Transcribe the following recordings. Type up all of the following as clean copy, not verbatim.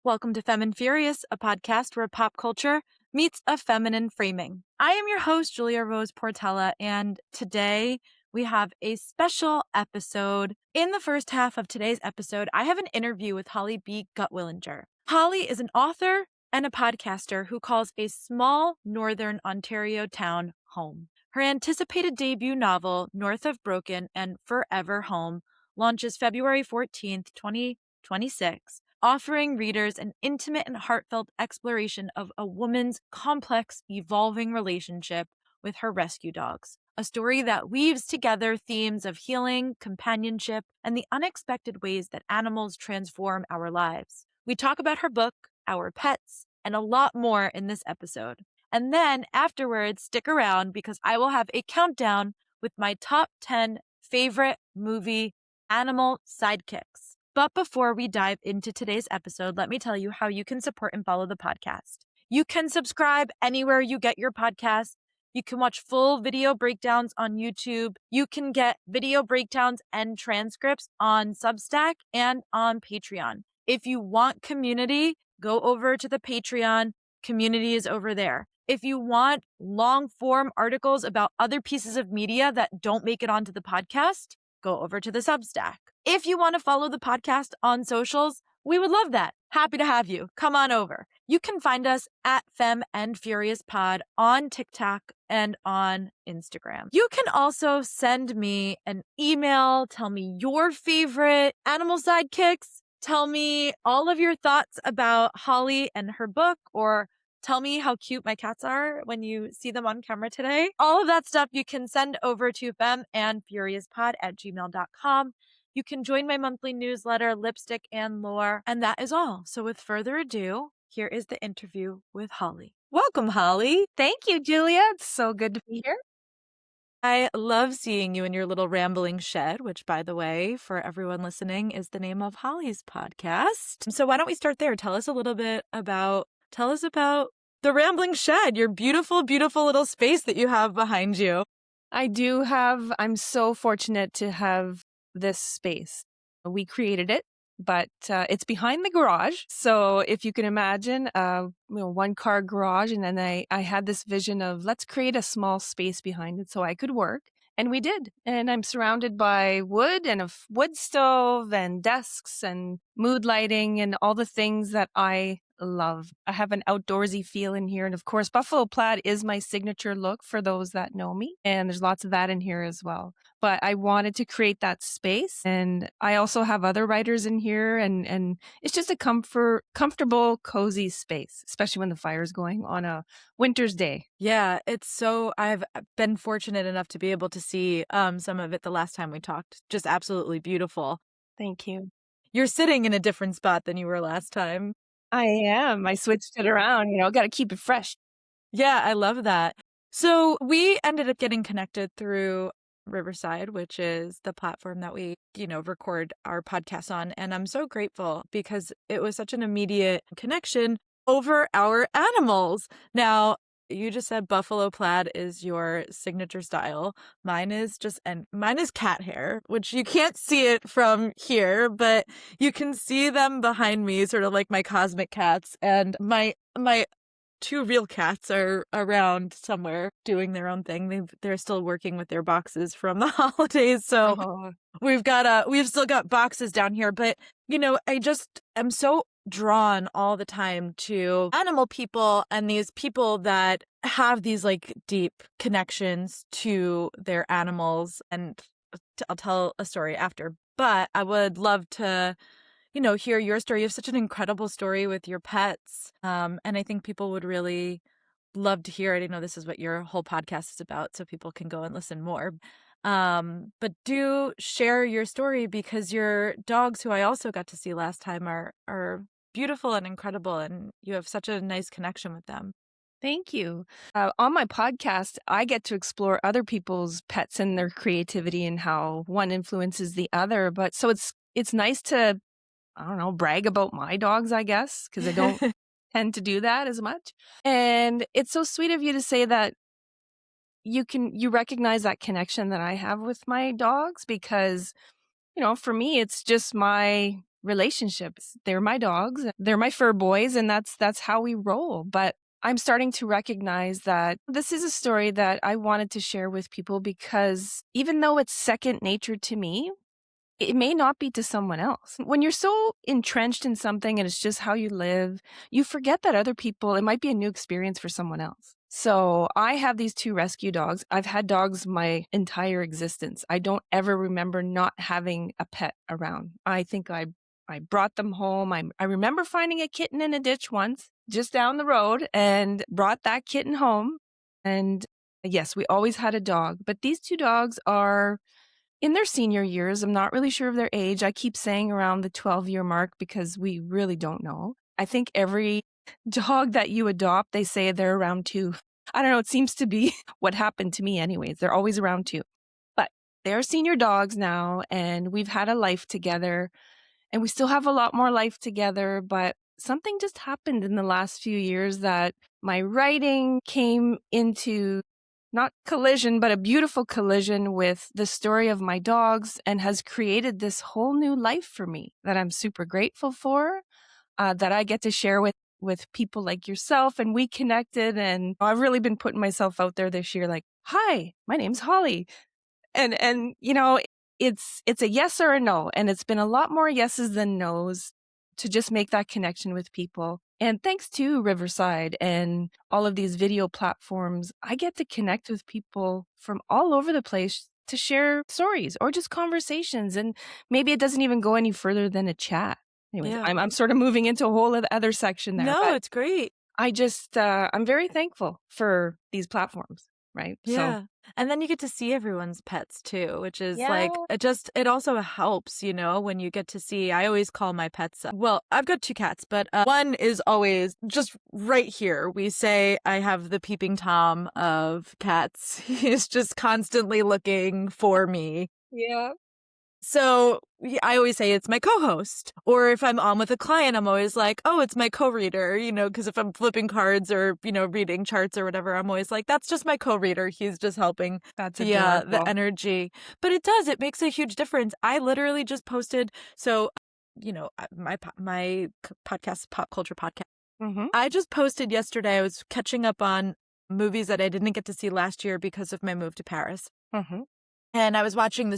Welcome to Femme and Furious, a podcast where pop culture meets a feminine framing. I am your host, Julia Rose Portella, and today we have a special episode. In the first half of today's episode, I have an interview with Holly B. Gutwillinger. Holly is an author and a podcaster who calls a small northern Ontario town home. Her anticipated debut novel, North of Broken and Furever Home, launches February 14th, 2026, offering readers an intimate and heartfelt exploration of a woman's complex, evolving relationship with her rescue dogs. A story that weaves together themes of healing, companionship, and the unexpected ways that animals transform our lives. We talk about her book, our pets, and a lot more in this episode. And then afterwards, stick around because I will have a countdown with my top 10 favorite movie animal sidekicks. But before we dive into today's episode, let me tell you how you can support and follow the podcast. You can subscribe anywhere you get your podcast. You can watch full video breakdowns on YouTube. You can get video breakdowns and transcripts on Substack and on Patreon. If you want community, go over to the Patreon. Community is over there. If you want long form articles about other pieces of media that don't make it onto the podcast, go over to the Substack. If you want to follow the podcast on socials, we would love that. Happy to have you. Come on over. You can find us at Femme and Furious Pod on TikTok and on Instagram. You can also send me an email. Tell me your favorite animal sidekicks. Tell me all of your thoughts about Holly and her book, or tell me how cute my cats are when you see them on camera today. All of that stuff you can send over to femmeandfuriouspod@gmail.com. You can join my monthly newsletter, Lipstick and Lore, and that is all. So with further ado, here is the interview with Holly. Welcome, Holly. Thank you, Julia. It's so good to be here. I love seeing you in your little rambling shed, which, by the way, for everyone listening, is the name of Holly's podcast. So why don't we start there? Tell us about the rambling shed, your beautiful, beautiful little space that you have behind you. I'm so fortunate to have this space. We created it, but it's behind the garage. So if you can imagine, one car garage. And then I had this vision of let's create a small space behind it so I could work. And we did. And I'm surrounded by wood and a wood stove and desks and mood lighting and all the things that I love. I have an outdoorsy feel in here. And of course, buffalo plaid is my signature look for those that know me. And there's lots of that in here as well. But I wanted to create that space. And I also have other writers in here. And it's just a comfortable, cozy space, especially when the fire's going on a winter's day. Yeah, I've been fortunate enough to be able to see some of it the last time we talked. Just absolutely beautiful. Thank you. You're sitting in a different spot than you were last time. I am. I switched it around, got to keep it fresh. Yeah, I love that. So we ended up getting connected through Riverside, which is the platform that we, record our podcast on. And I'm so grateful because it was such an immediate connection over our animals. Now, you just said buffalo plaid is your signature style. Mine is cat hair, which you can't see it from here, but you can see them behind me, sort of like my cosmic cats. And my two real cats are around somewhere doing their own thing. They're still working with their boxes from the holidays. So we've still got boxes down here, but I just am so drawn all the time to animal people and these people that have these like deep connections to their animals. And I'll tell a story after, but I would love to hear your story. You have such an incredible story with your pets. And I think people would really love to hear it. I know this is what your whole podcast is about, so people can go and listen more. But do share your story because your dogs, who I also got to see last time, are beautiful and incredible, and you have such a nice connection with them. Thank you. On my podcast, I get to explore other people's pets and their creativity and how one influences the other. But so it's nice to, brag about my dogs, I guess, because I don't tend to do that as much. And it's so sweet of you to say that you recognize that connection that I have with my dogs because, for me, it's just my relationships. They're my dogs, they're my fur boys, and that's how we roll. But I'm starting to recognize that this is a story that I wanted to share with people because even though it's second nature to me, it may not be to someone else. When you're so entrenched in something and it's just how you live, you forget that other people, it might be a new experience for someone else. So I have these 2 rescue dogs. I've had dogs my entire existence. I don't ever remember not having a pet around. I think I brought them home. I remember finding a kitten in a ditch once, just down the road, and brought that kitten home. And yes, we always had a dog. But these 2 dogs are in their senior years. I'm not really sure of their age. I keep saying around the 12-year mark because we really don't know. I think every dog that you adopt, they say they're around 2. I don't know. It seems to be what happened to me anyways. They're always around 2. But they're senior dogs now, and we've had a life together, and we still have a lot more life together. But something just happened in the last few years that my writing came into not collision, but a beautiful collision with the story of my dogs and has created this whole new life for me that I'm super grateful for, that I get to share with people like yourself. And we connected, and I've really been putting myself out there this year, like, hi, my name's Holly. And it's a yes or a no. And it's been a lot more yeses than nos to just make that connection with people. And thanks to Riverside and all of these video platforms, I get to connect with people from all over the place to share stories or just conversations. And maybe it doesn't even go any further than a chat. Anyways, Yeah. I'm sort of moving into a whole other section there. No, But it's great. I just, I'm very thankful for these platforms, right? So, Yeah. And then you get to see everyone's pets too, which is like, yeah. it also helps, when you get to see, I always call my pets, well, I've got 2 cats, but one is always just right here. We say I have the peeping Tom of cats. He's just constantly looking for me. Yeah. So I always say it's my co-host. Or if I'm on with a client, I'm always like, oh, it's my co-reader, because if I'm flipping cards or, reading charts or whatever, I'm always like, that's just my co-reader. He's just helping That's the adorable. energy. But it makes a huge difference. I literally just posted, so, my podcast, Pop Culture Podcast. Mm-hmm. I just posted yesterday, I was catching up on movies that I didn't get to see last year because of my move to Paris. Mm-hmm. And I was watching the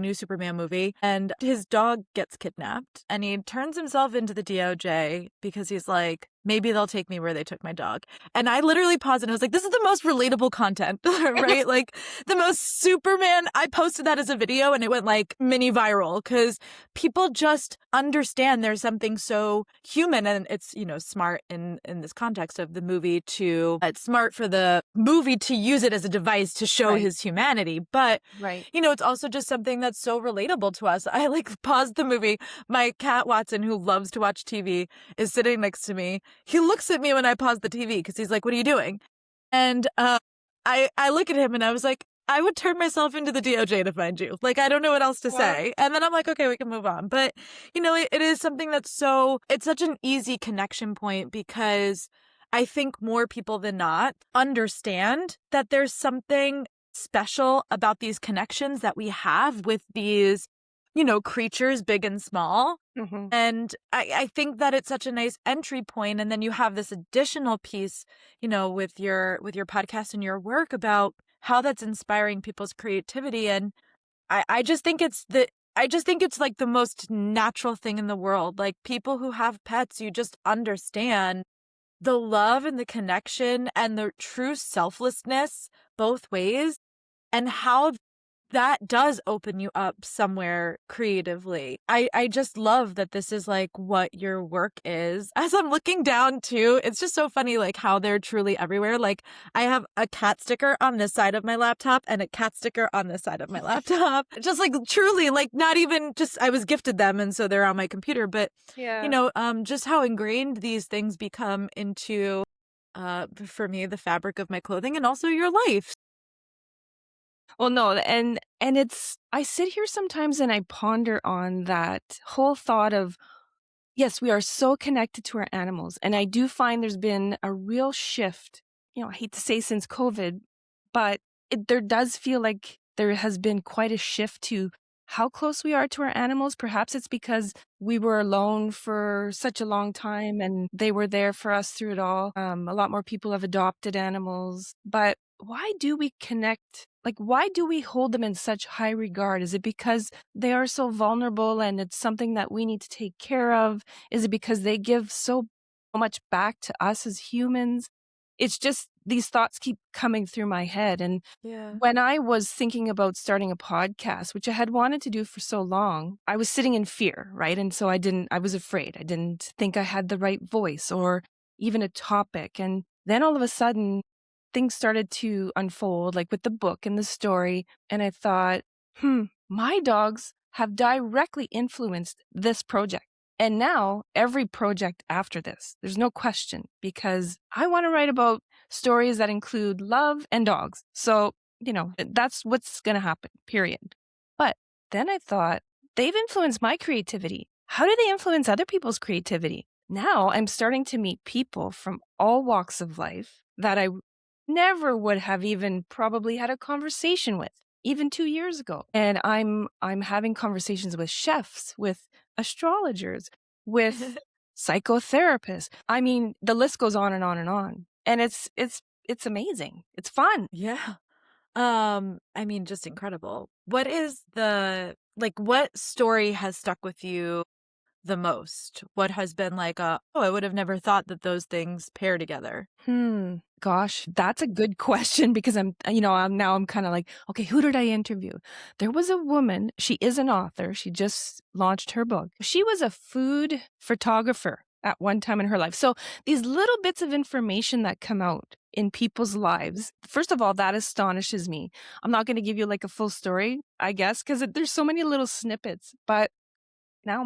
new Superman movie, and his dog gets kidnapped, and he turns himself into the DOJ because he's like, maybe they'll take me where they took my dog. And I literally paused and I was like, this is the most relatable content, right? Like the most Superman. I posted that as a video and it went like mini viral because people just understand there's something so human, and it's, smart in this context of the movie it's smart for the movie to use it as a device to show Right. his humanity. But Right. it's also just something that's so relatable to us. I like paused the movie. My cat Watson, who loves to watch TV, is sitting next to me. He looks at me when I pause the TV because he's like, what are you doing? And I look at him and I was like, I would turn myself into the DOJ to find you. Like, I don't know what else to say. And then I'm like, okay, we can move on. But, it is something that's it's such an easy connection point because I think more people than not understand that there's something special about these connections that we have with these, creatures, big and small. Mm-hmm. And I think that it's such a nice entry point. And then you have this additional piece, with your podcast and your work about how that's inspiring people's creativity. And I just think it's like the most natural thing in the world. Like people who have pets, you just understand the love and the connection and the true selflessness both ways, and how that does open you up somewhere creatively. I just love that this is like what your work is. As I'm looking down too, it's just so funny like how they're truly everywhere. Like I have a cat sticker on this side of my laptop and a cat sticker on this side of my laptop. Just like truly, like not even just I was gifted them and so they're on my computer, but Yeah. just how ingrained these things become into for me the fabric of my clothing and also your life. Well, no, and it's, I sit here sometimes and I ponder on that whole thought of, yes, we are so connected to our animals. And I do find there's been a real shift, I hate to say since COVID, but there does feel like there has been quite a shift to how close we are to our animals. Perhaps it's because we were alone for such a long time and they were there for us through it all. A lot more people have adopted animals, but why do we connect? Like, why do we hold them in such high regard? Is it because they are so vulnerable and it's something that we need to take care of? Is it because they give so much back to us as humans? It's just these thoughts keep coming through my head. And Yeah. when I was thinking about starting a podcast, which I had wanted to do for so long, I was sitting in fear, right? And so I was afraid. I didn't think I had the right voice or even a topic. And then all of a sudden, things started to unfold, like with the book and the story. And I thought, my dogs have directly influenced this project. And now every project after this, there's no question, because I want to write about stories that include love and dogs. So, that's what's going to happen, period. But then I thought, they've influenced my creativity. How do they influence other people's creativity? Now I'm starting to meet people from all walks of life that I never would have even probably had a conversation with even 2 years ago. And I'm having conversations with chefs, with astrologers, with psychotherapists. I mean, the list goes on and on and on. And it's amazing. It's fun. Yeah. I mean, just incredible. What is what story has stuck with you the most? What has been like I would have never thought that those things pair together? Gosh, that's a good question because I'm kind of like, okay, who did I interview? There was a woman, she is an author. She just launched her book. She was a food photographer at one time in her life. So these little bits of information that come out in people's lives, first of all, that astonishes me. I'm not going to give you like a full story, I guess, because there's so many little snippets, but now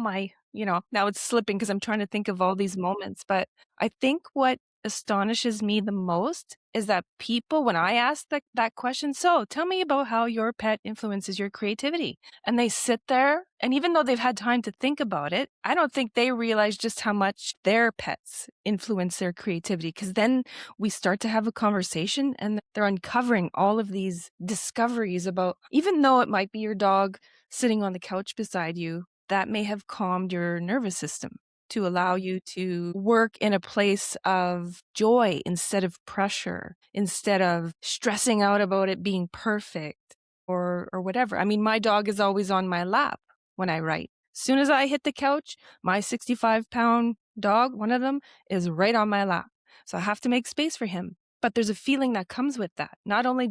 now it's slipping because I'm trying to think of all these moments. But I think what astonishes me the most is that people, when I ask that question, so tell me about how your pet influences your creativity. And they sit there, and even though they've had time to think about it, I don't think they realize just how much their pets influence their creativity. Because then we start to have a conversation and they're uncovering all of these discoveries about, even though it might be your dog sitting on the couch beside you, that may have calmed your nervous system to allow you to work in a place of joy instead of pressure, instead of stressing out about it being perfect or whatever. I mean, my dog is always on my lap when I write. As soon as I hit the couch, my 65-pound dog, one of them, is right on my lap. So I have to make space for him. But there's a feeling that comes with that. Not only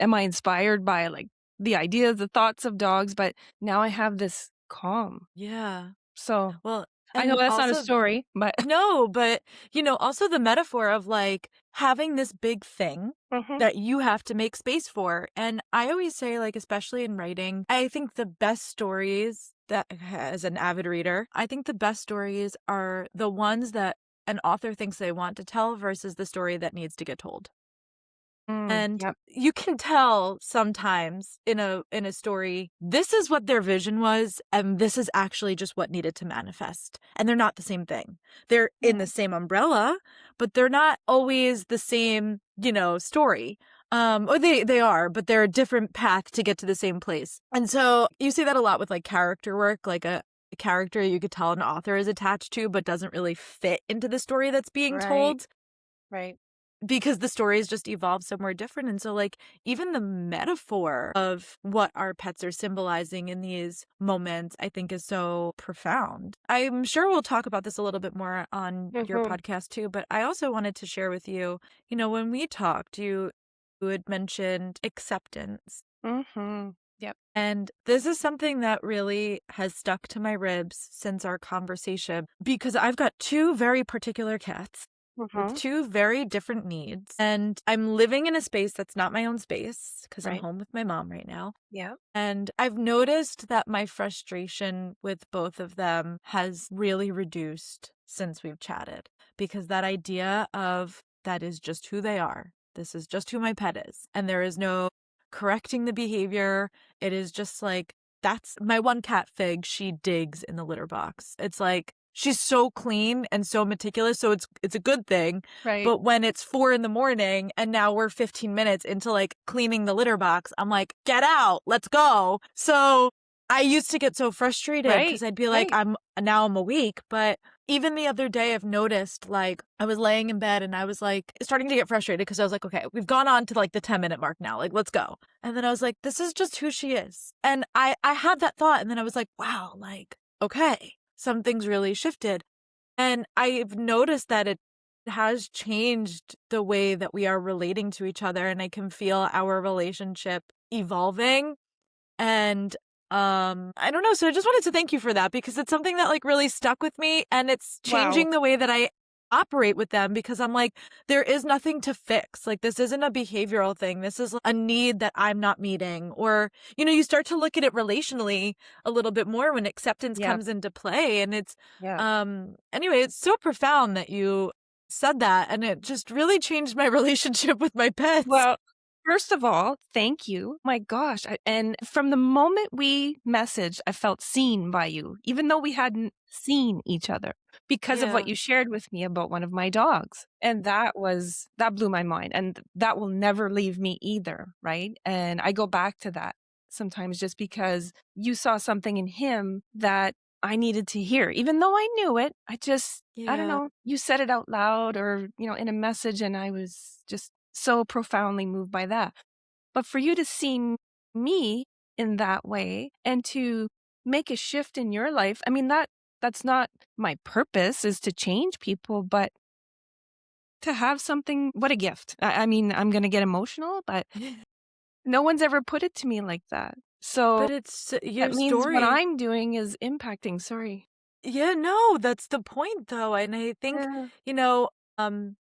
am I inspired by like the ideas, the thoughts of dogs, but now I have this calm. Yeah. So Well, I know and that's not a also story, but no, but also the metaphor of like having this big thing that you have to make space for. And I always say, like, especially in writing, I think the best stories that, as an avid reader, I think the best stories are the ones that an author thinks they want to tell versus the story that needs to get told. And Yep. you can tell sometimes in a story, this is what their vision was, and this is actually just what needed to manifest. And they're not the same thing. They're in the same umbrella, but they're not always the same, story. Or they are, but they're a different path to get to the same place. And so you see that a lot with like character work, like a character you could tell an author is attached to, but doesn't really fit into the story that's being told. Right. Because the stories just evolve somewhere different. And so, like, even the metaphor of what our pets are symbolizing in these moments, I think is so profound. I'm sure we'll talk about this a little bit more on your podcast too, but I also wanted to share with you, when we talked, you had mentioned acceptance. Yep. And this is something that really has stuck to my ribs since our conversation because I've got two very particular cats with two very different needs. And I'm living in a space that's not my own space because I'm Right. home with my mom right now. Yeah. And I've noticed that my frustration with both of them has really reduced since we've chatted because that idea of that is just who they are. This is just who my pet is. And there is no correcting the behavior. It is just like, that's my one cat, Fig. She digs in the litter box. It's like, she's so clean and so meticulous, so it's a good thing. Right. But when it's 4 a.m. and now we're 15 minutes into like cleaning the litter box, I'm like, get out, let's go. So I used to get so frustrated because Right. I'd be like, Right. I'm awake. But even the other day, I've noticed, like, I was laying in bed and I was like starting to get frustrated because I was like, okay, we've gone on to like the 10-minute mark now. Like, let's go. And then I was like, this is just who she is. And I had that thought. And then I was like, wow, like, okay, something's really shifted. And I've noticed that it has changed the way that we are relating to each other. And I can feel our relationship evolving. And I don't know, so I just wanted to thank you for that because it's something that like really stuck with me, and it's Wow. changing the way that I operate with them because I'm like, there is nothing to fix. Like, this isn't a behavioral thing. This is a need that I'm not meeting. Or, you start to look at it relationally a little bit more when acceptance Yep. comes into play. And it's Yeah. anyway, it's so profound that you said that, and it just really changed my relationship with my pets. Well, first of all, thank you. My gosh. And from the moment we messaged, I felt seen by you, even though we hadn't seen each other because of what Yeah. you shared with me about one of my dogs. And that blew my mind. And that will never leave me either. Right. And I go back to that sometimes just because you saw something in him that I needed to hear, even though I knew it. I don't Yeah. know, you said it out loud or, in a message, and I was just so profoundly moved by that. But for you to see me in that way and to make a shift in your life, I mean, that's not my purpose, is to change people, but to have something, what a gift. I mean, I'm going to get emotional, but no one's ever put it to me like that. So But it's that your means what story. I'm doing is impacting. Sorry. Yeah, no, that's the point though. And I think, Yeah. um,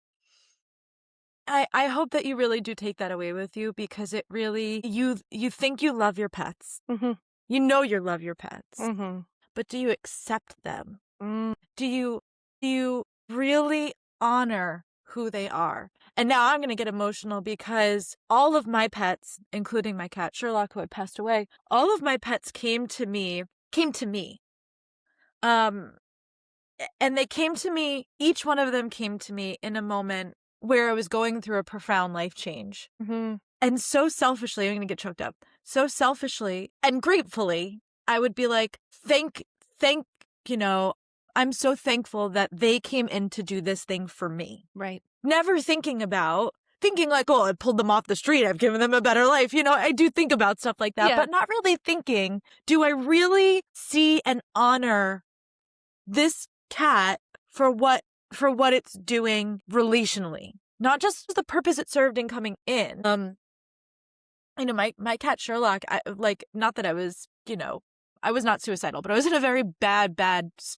I hope that you really do take that away with you because it really, you think you love your pets. Mm-hmm. You know you love your pets, Mm-hmm. but do you accept them? Mm, Do you really honor who they are? And now I'm going to get emotional because all of my pets, including my cat Sherlock, who had passed away, all of my pets came to me. Um, and they came to me, each one of them came to me in a moment where I was going through a profound life change. mm-hmm. And so selfishly, I'm going to get choked up. So selfishly and gratefully, I would be like, thank, I'm so thankful that they came in to do this thing for me. Right. Never thinking like, oh, I pulled them off the street. I've given them a better life. I do think about stuff like that, Yeah. but not really thinking, do I really see and honor this cat for what it's doing relationally, not just the purpose it served in coming in. My cat Sherlock, not that I was, I was not suicidal, but I was in a very bad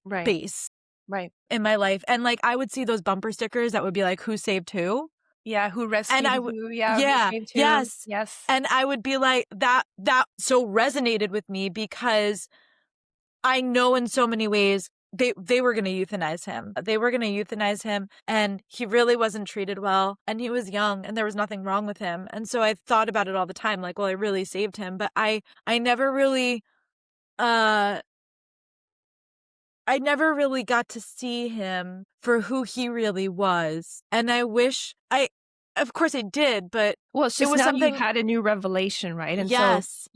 Right. space Right. in my life, and like I would see those bumper stickers that would be like, who saved who? Yeah. Who And rescued I would, who? Yeah. Who yeah, saved who? yes. Yes. And I would be like, that so resonated with me because I know in so many ways they were going to euthanize him. They were going to euthanize him, and he really wasn't treated well, and he was young, and there was nothing wrong with him. And so I thought about it all the time, like, well, I really saved him, but I never really uh I never really got to see him for who he really was. And I wish of course I did, but Well, it's it just was now you've something. had a new revelation, right? And so Yes.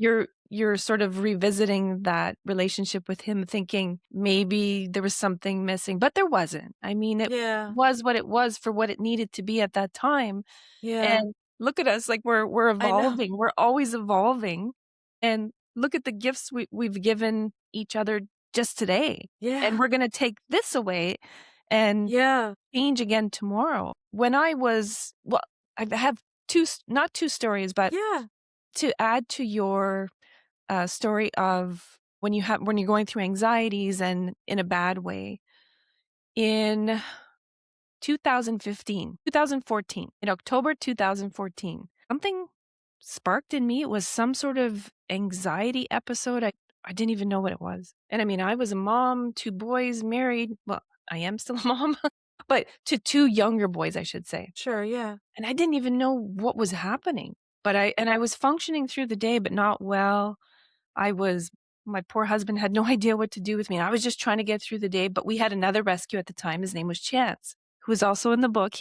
you're sort of revisiting that relationship with him, thinking maybe there was something missing, but there wasn't. I mean, it Yeah. was what it was for what it needed to be at that time. Yeah. And look at us, like we're I know. evolving. We're always evolving. And look at the gifts we've given each other just today. And Yeah. we're going to take this away and Yeah. change again tomorrow. When I have not two stories, but Yeah. to add to your story of when you're going through anxieties and in a bad way. In 2014, in October 2014, something sparked in me. It was some sort of anxiety episode. I didn't even know what it was. And I mean, I was a mom, two boys, married. Well, I am still a mom, but to two younger boys, I should say. Sure, yeah. And I didn't even know what was happening. But I was functioning through the day, but not well. My poor husband had no idea what to do with me. And I was just trying to get through the day. But we had another rescue at the time. His name was Chance, who was also in the book.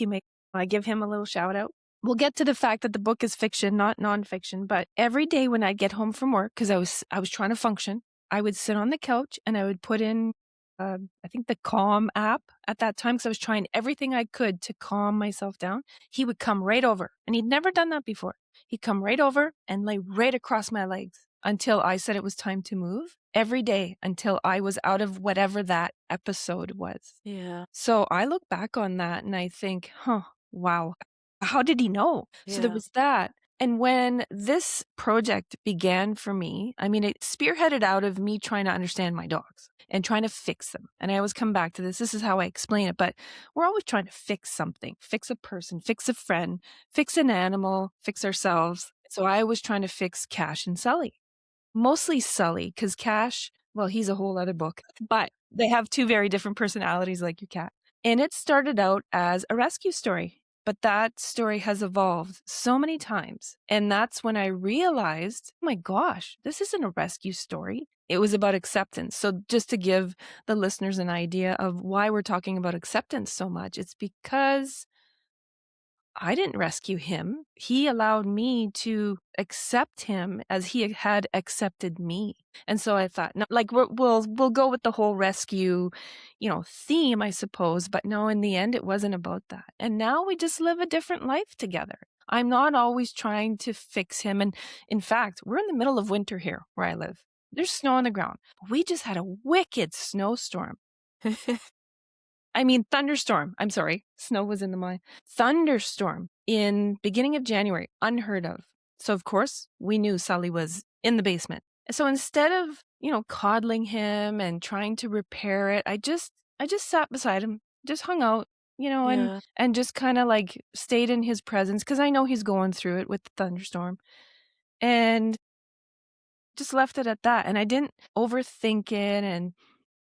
I give him a little shout out. We'll get to the fact that the book is fiction, not nonfiction. But every day when I'd get home from work, because I was trying to function, I would sit on the couch and I would put in, I think the Calm app at that time, because I was trying everything I could to calm myself down. He would come right over, and he'd never done that before. He'd come right over and lay right across my legs until I said it was time to move every day until I was out of whatever that episode was. Yeah. So I look back on that and I think, wow, how did he know? So there Yeah. was that. And when this project began for me, I mean, it spearheaded out of me trying to understand my dogs and trying to fix them. And I always come back to this. This is how I explain it. But we're always trying to fix something, fix a person, fix a friend, fix an animal, fix ourselves. So I was trying to fix Cash and Sully. Mostly Sully, because Cash, well, he's a whole other book, but they have two very different personalities like your cat. And it started out as a rescue story, but that story has evolved so many times. And that's when I realized, oh my gosh, this isn't a rescue story. It was about acceptance. So just to give the listeners an idea of why we're talking about acceptance so much, it's because I didn't rescue him. He allowed me to accept him as he had accepted me. And so I thought, no, like we'll go with the whole rescue, theme, I suppose. But no, in the end, it wasn't about that. And now we just live a different life together. I'm not always trying to fix him. And in fact, we're in the middle of winter here where I live. There's snow on the ground. We just had a wicked snowstorm. I mean, thunderstorm. I'm sorry. Snow was in the mind. Thunderstorm in beginning of January, unheard of. So, of course, we knew Sully was in the basement. So instead of, coddling him and trying to repair it, I just sat beside him, just hung out, Yeah. and just kind of like stayed in his presence because I know he's going through it with the thunderstorm. And just left it at that. And I didn't overthink it. And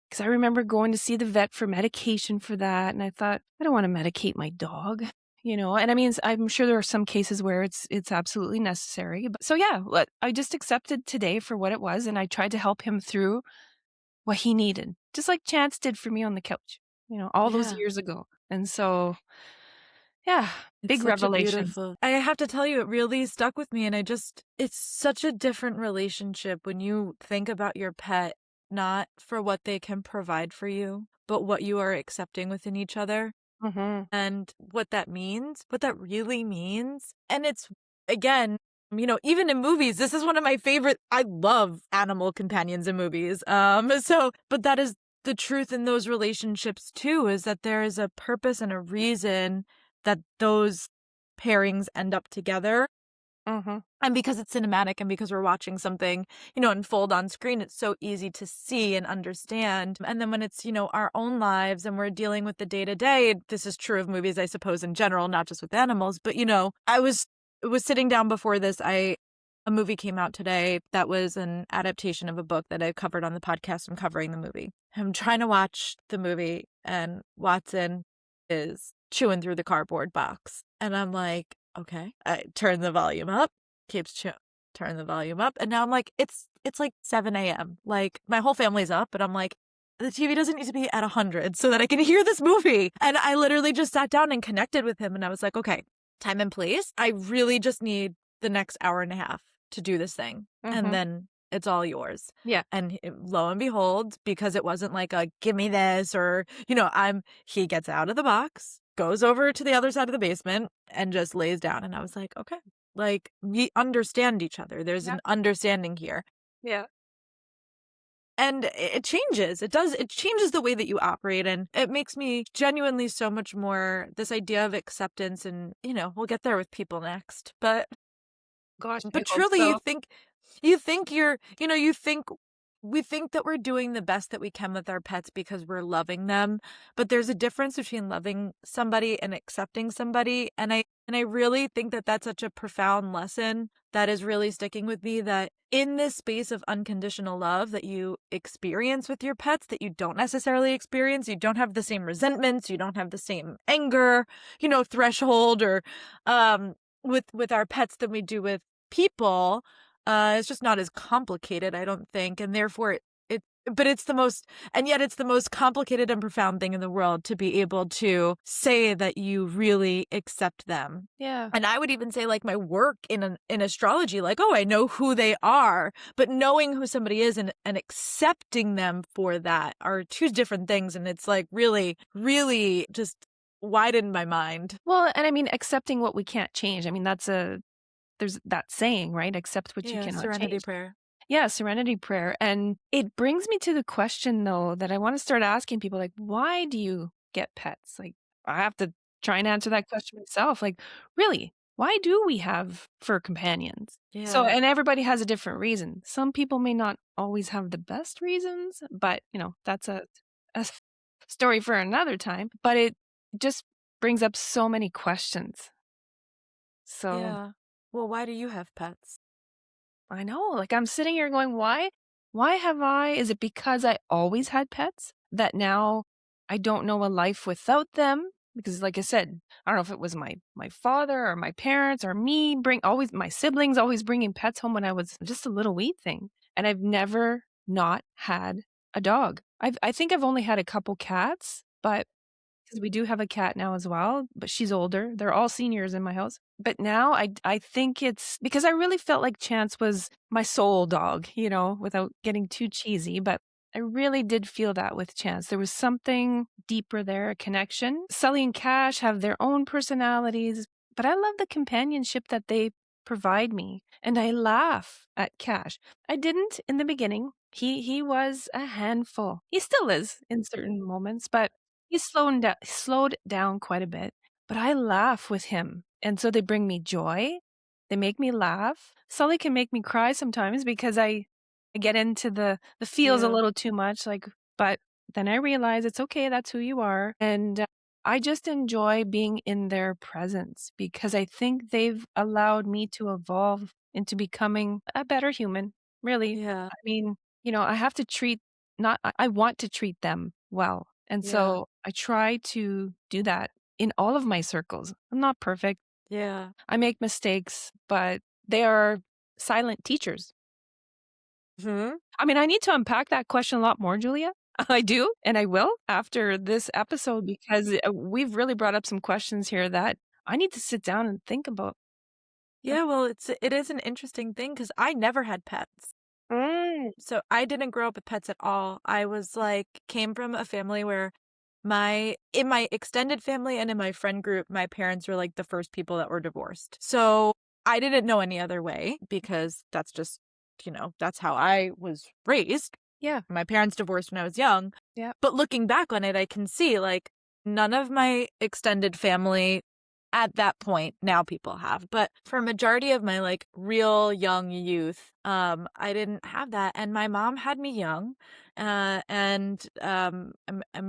because I remember going to see the vet for medication for that. And I thought, I don't want to medicate my dog, and I mean, I'm sure there are some cases where it's absolutely necessary. But so, yeah, I just accepted today for what it was. And I tried to help him through what he needed, just like Chance did for me on the couch, all those Yeah. years ago. And so, yeah, It's big such a revelation. beautiful. I have to tell you, it really stuck with me. And it's such a different relationship when you think about your pet, not for what they can provide for you, but what you are accepting within each other Mm-hmm. and what that means, what that really means. And it's, again, even in movies, this is one of my favorite. I love animal companions in movies. But that is the truth in those relationships too, is that there is a purpose and a reason that those pairings end up together. Mm-hmm. And because it's cinematic and because we're watching something, unfold on screen, it's so easy to see and understand. And then when it's, our own lives and we're dealing with the day to day, this is true of movies, I suppose, in general, not just with animals. But, I was sitting down before this. A movie came out today that was an adaptation of a book that I covered on the podcast. I'm covering the movie. I'm trying to watch the movie and Watson is chewing through the cardboard box. And I'm like, okay. I turn the volume up, turn the volume up. And now I'm like, it's like 7 a.m. Like my whole family's up, but I'm like, the TV doesn't need to be at 100 so that I can hear this movie. And I literally just sat down and connected with him. And I was like, okay, time and place. I really just need the next hour and a half to do this thing. Mm-hmm. And then it's all yours. Yeah. And lo and behold, because it wasn't like a give me this or, he gets out of the box, goes over to the other side of the basement and just lays down. And I was like, okay, like we understand each other. There's an understanding here. Yeah. And it changes. It changes the way that you operate. And it makes me genuinely so much more this idea of acceptance. And, we'll get there with people next. But Gosh, but truly, we think that we're doing the best that we can with our pets because we're loving them. But there's a difference between loving somebody and accepting somebody. And I really think that that's such a profound lesson that is really sticking with me, that in this space of unconditional love that you experience with your pets, that you don't necessarily experience, you don't have the same resentments, you don't have the same anger, threshold or with our pets than we do with people. It's just not as complicated, I don't think. And therefore, but it's the most, and yet it's the most complicated and profound thing in the world to be able to say that you really accept them. Yeah. And I would even say, like, my work in astrology, like, oh, I know who they are, but knowing who somebody is and accepting them for that are two different things. And it's like really, really just widened my mind. Well, and I mean, accepting what we can't change. I mean, there's that saying, right? Accept what you Yeah, cannot serenity change. prayer. Yeah, serenity prayer. And it brings me to the question, though, that I want to start asking people, like, why do you get pets? Like, I have to try and answer that question myself. Like, really, why do we have fur companions? So, Yeah, and everybody has a different reason. Some people may not always have the best reasons, but, that's a story for another time. But it just brings up so many questions. So, yeah. Well, why do you have pets? I know, like, I'm sitting here going, "Why have I is it because I always had pets that now I don't know a life without them?" Because like I said, I don't know if it was my father or my parents or me bring always my siblings always bringing pets home when I was just a little wee thing, and I've never not had a dog. I think I've only had a couple cats, but 'cause we do have a cat now as well, but she's older. They're all seniors in my house. But now I think it's because I really felt like Chance was my soul dog, without getting too cheesy, but I really did feel that with Chance. There was something deeper there, a connection. Sully and Cash have their own personalities, but I love the companionship that they provide me. And I laugh at Cash. I didn't in the beginning. He was a handful. He still is in certain moments, but he's slowed down quite a bit, but I laugh with him, and so they bring me joy. They make me laugh. Sully can make me cry sometimes because I get into the feels a Yeah, little too much, but then I realize it's okay, that's who you are, and, I just enjoy being in their presence because I think they've allowed me to evolve into becoming a better human, really. yeah, I mean, I have to treat not I want to treat them well. And yeah, so I try to do that in all of my circles. I'm not perfect. yeah. I make mistakes, but they are silent teachers. Hmm. I mean, I need to unpack that question a lot more, Julia. I do, and I will after this episode because we've really brought up some questions here that I need to sit down and think about. Yeah, well, it is an interesting thing because I never had pets. Mm. So I didn't grow up with pets at all. I was like, came from a family where in my extended family and in my friend group, my parents were like the first people that were divorced. So I didn't know any other way because that's just, that's how I was raised. Yeah, My parents divorced when I was young. yeah. But looking back on it, I can see like none of my extended family at that point, now people have, but for a majority of my like real young youth, I didn't have that. And my mom had me young. I'm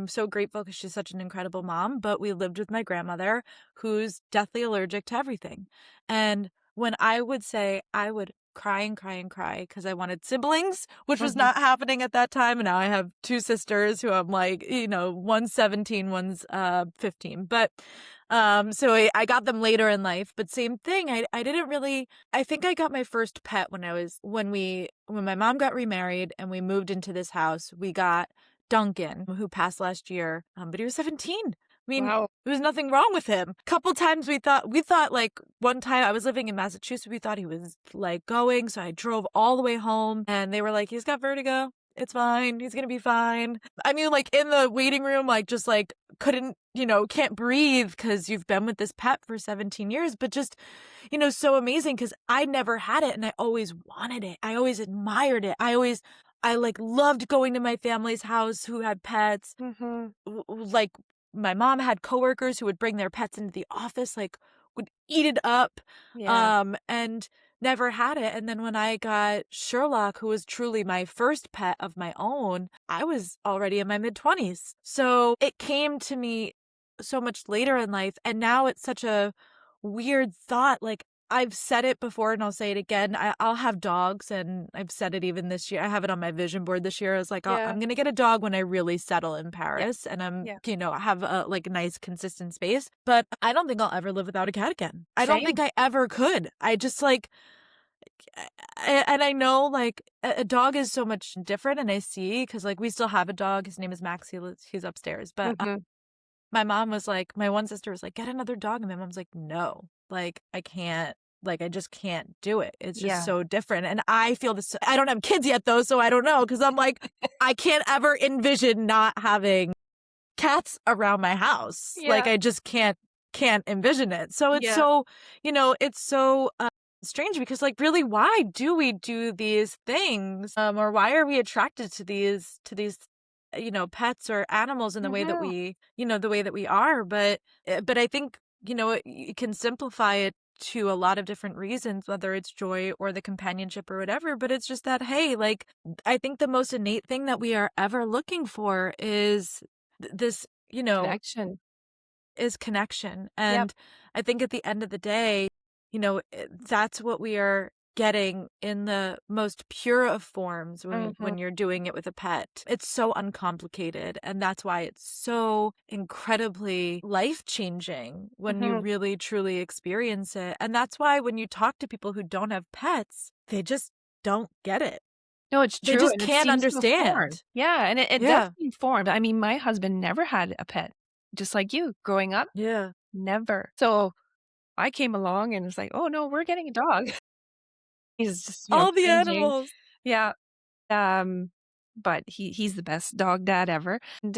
so grateful because she's such an incredible mom, but we lived with my grandmother who's deathly allergic to everything. And when I would say I would cry and cry and cry because I wanted siblings, which was Mhm. not happening at that time. And now I have two sisters who I'm like, one's 17, one's 15. But so I got them later in life, but same thing. I didn't really. I think I got my first pet when my mom got remarried and we moved into this house. We got Duncan, who passed last year, but he was 17. I mean, Wow. there was nothing wrong with him. Couple times we thought like one time I was living in Massachusetts, we thought he was like going, so I drove all the way home, and they were like, he's got vertigo. It's fine. He's gonna be fine. I mean, like in the waiting room, like just like couldn't, can't breathe because you've been with this pet for 17 years, but just, so amazing because I never had it and I always wanted it. I always admired it. I like loved going to my family's house who had pets. Mhm. Like my mom had coworkers who would bring their pets into the office, like would eat it up, Yeah. and never had it. And then when I got Sherlock, who was truly my first pet of my own, I was already in my mid-20s. So it came to me so much later in life. And now it's such a weird thought. Like I've said it before and I'll say it again. I'll have dogs, and I've said it even this year. I have it on my vision board this year. I was like, Yeah. I'm going to get a dog when I really settle in Yeah. Paris and I'm, Yeah. have a like nice consistent space. But I don't think I'll ever live without a cat again. I don't Same. think I ever could. I just like, and I know like a dog is so much different, and I see because like we still have a dog. His name is Max. He's upstairs, but Mhm. my mom was like, my one sister was like, get another dog, and my mom's like, no, like I can't. Like, I just can't do it. It's just Yeah. so different. And I feel this. I don't have kids yet, though, so I don't know. Because I'm like, I can't ever envision not having cats around my house. Like Yeah. I just can't envision it. So it's Yeah. so, it's so strange because like really why do we do these things? Or why are we attracted to these pets or animals in the way that Mhm. we are, but I think, you can simplify it to a lot of different reasons, whether it's joy or the companionship or whatever, but it's just that, hey, like, I think the most innate thing that we are ever looking for is this, Connection. is connection. Yep. And I think at the end of the day, that's what we are getting in the most pure of forms Mhm. when you're doing it with a pet. It's so uncomplicated, and that's why it's so incredibly life-changing when you Mhm. really truly experience it. And that's why when you talk to people who don't have pets, they just don't get it. No, it's They true, just and it can't seems to have formed. understand. Yeah, and it does Yeah. seem formed. I mean, my husband never had a pet, just like you. Growing up, Yeah. never. So, I came along and was like, "Oh, no, we're getting a dog." He's just, All the cringing. animals. Yeah, um, but he's the best dog dad ever, and,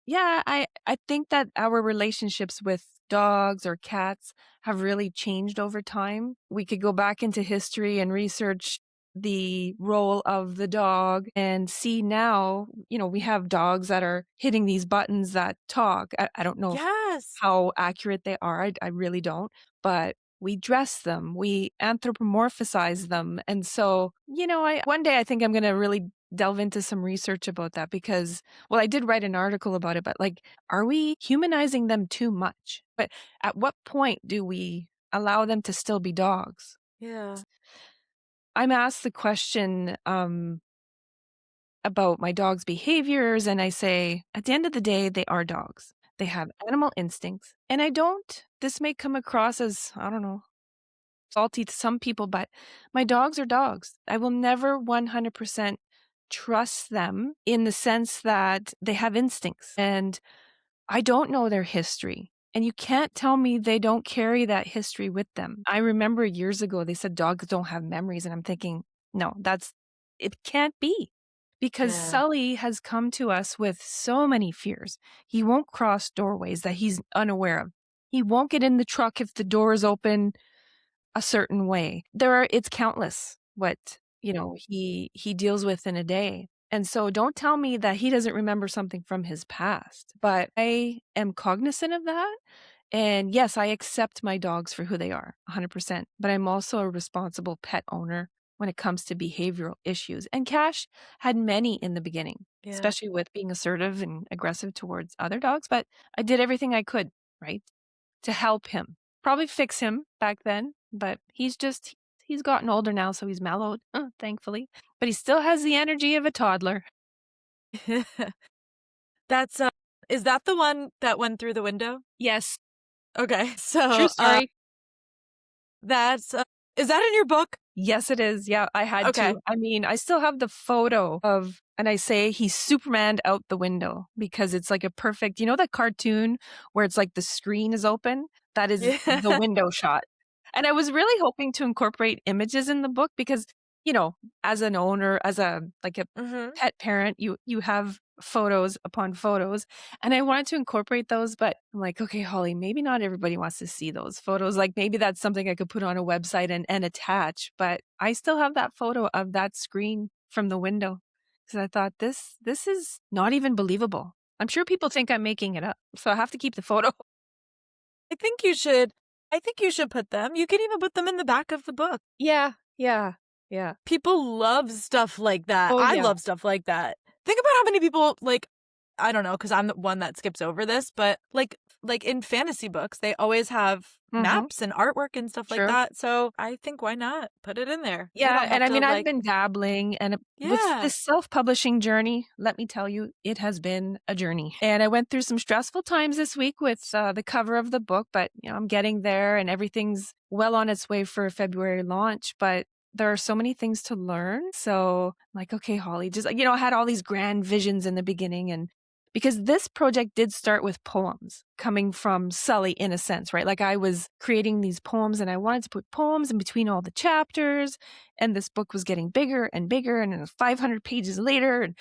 yeah, I think that our relationships with dogs or cats have really changed over time. We could go back into history and research the role of the dog and see now, we have dogs that are hitting these buttons that talk. I don't know Yes. how accurate they are. I really don't. But we dress them, we anthropomorphize them. And so, one day I think I'm going to really delve into some research about that because, well, I did write an article about it, but like, are we humanizing them too much? But at what point do we allow them to still be dogs? Yeah. I'm asked the question, about my dog's behaviors, and I say, at the end of the day, they are dogs. They have animal instincts. And I don't, this may come across as, I don't know, salty to some people, but my dogs are dogs. I will never 100% trust them in the sense that they have instincts. And I don't know their history. And you can't tell me they don't carry that history with them. I remember years ago, they said dogs don't have memories. And I'm thinking, no, it can't be. Because Yeah. Sully has come to us with so many fears. He won't cross doorways that he's unaware of. He won't get in the truck if the door is open a certain way. It's countless what, he deals with in a day. And so don't tell me that he doesn't remember something from his past. But I am cognizant of that. And yes, I accept my dogs for who they are, 100%. But I'm also a responsible pet owner when it comes to behavioral issues. And Cash had many in the beginning, Yeah. especially with being assertive and aggressive towards other dogs. But I did everything I could, right, to help him. Probably fix him back then, but he's gotten older now, so he's mellowed, thankfully. But he still has the energy of a toddler. That's is that the one that went through the window? Yes, Okay. true So, story. that's is that in your book? Yes, it is. Yeah, I had Okay. to. I mean, I still have the photo of, and I say he's Supermaned out the window because it's like a perfect, that cartoon where it's like the screen is open? That is the Yeah. window shot. And I was really hoping to incorporate images in the book because, as an owner, as a Mhm. pet parent, you have photos upon photos. And I wanted to incorporate those, but I'm like, okay, Holly, maybe not everybody wants to see those photos. Like maybe that's something I could put on a website and attach. But I still have that photo of that screen from the window. Because I thought this is not even believable. I'm sure people think I'm making it up. So I have to keep the photo. I think you should put them. You can even put them in the back of the book. Yeah, yeah, yeah. People love stuff like that. Oh I yeah. love stuff like that. Think about how many people like I don't know, because I'm the one that skips over this, but like like in fantasy books, they always have Mm-hmm. maps and artwork and stuff like True. that. So I think why not put it in there? You Yeah, don't and have I to mean, I've like, been dabbling, and with yeah, this self-publishing journey, let me tell you, it has been a journey. And I went through some stressful times this week with the cover of the book, but I'm getting there, and everything's well on its way for a February launch. But there are so many things to learn. So, like, okay, Holly, just I had all these grand visions in the beginning, and because this project did start with poems coming from Sully in a sense, right? Like I was creating these poems and I wanted to put poems in between all the chapters, and this book was getting bigger and bigger, and it was 500 pages later. And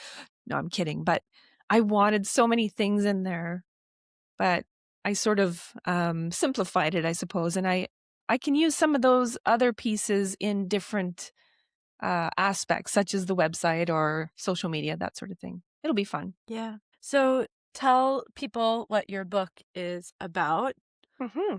no, I'm kidding, but I wanted so many things in there, but I sort of simplified it, I suppose. And I can use some of those other pieces in different aspects, such as the website or social media, that sort of thing. It'll be fun. yeah. So tell people what your book is about Mm-hmm.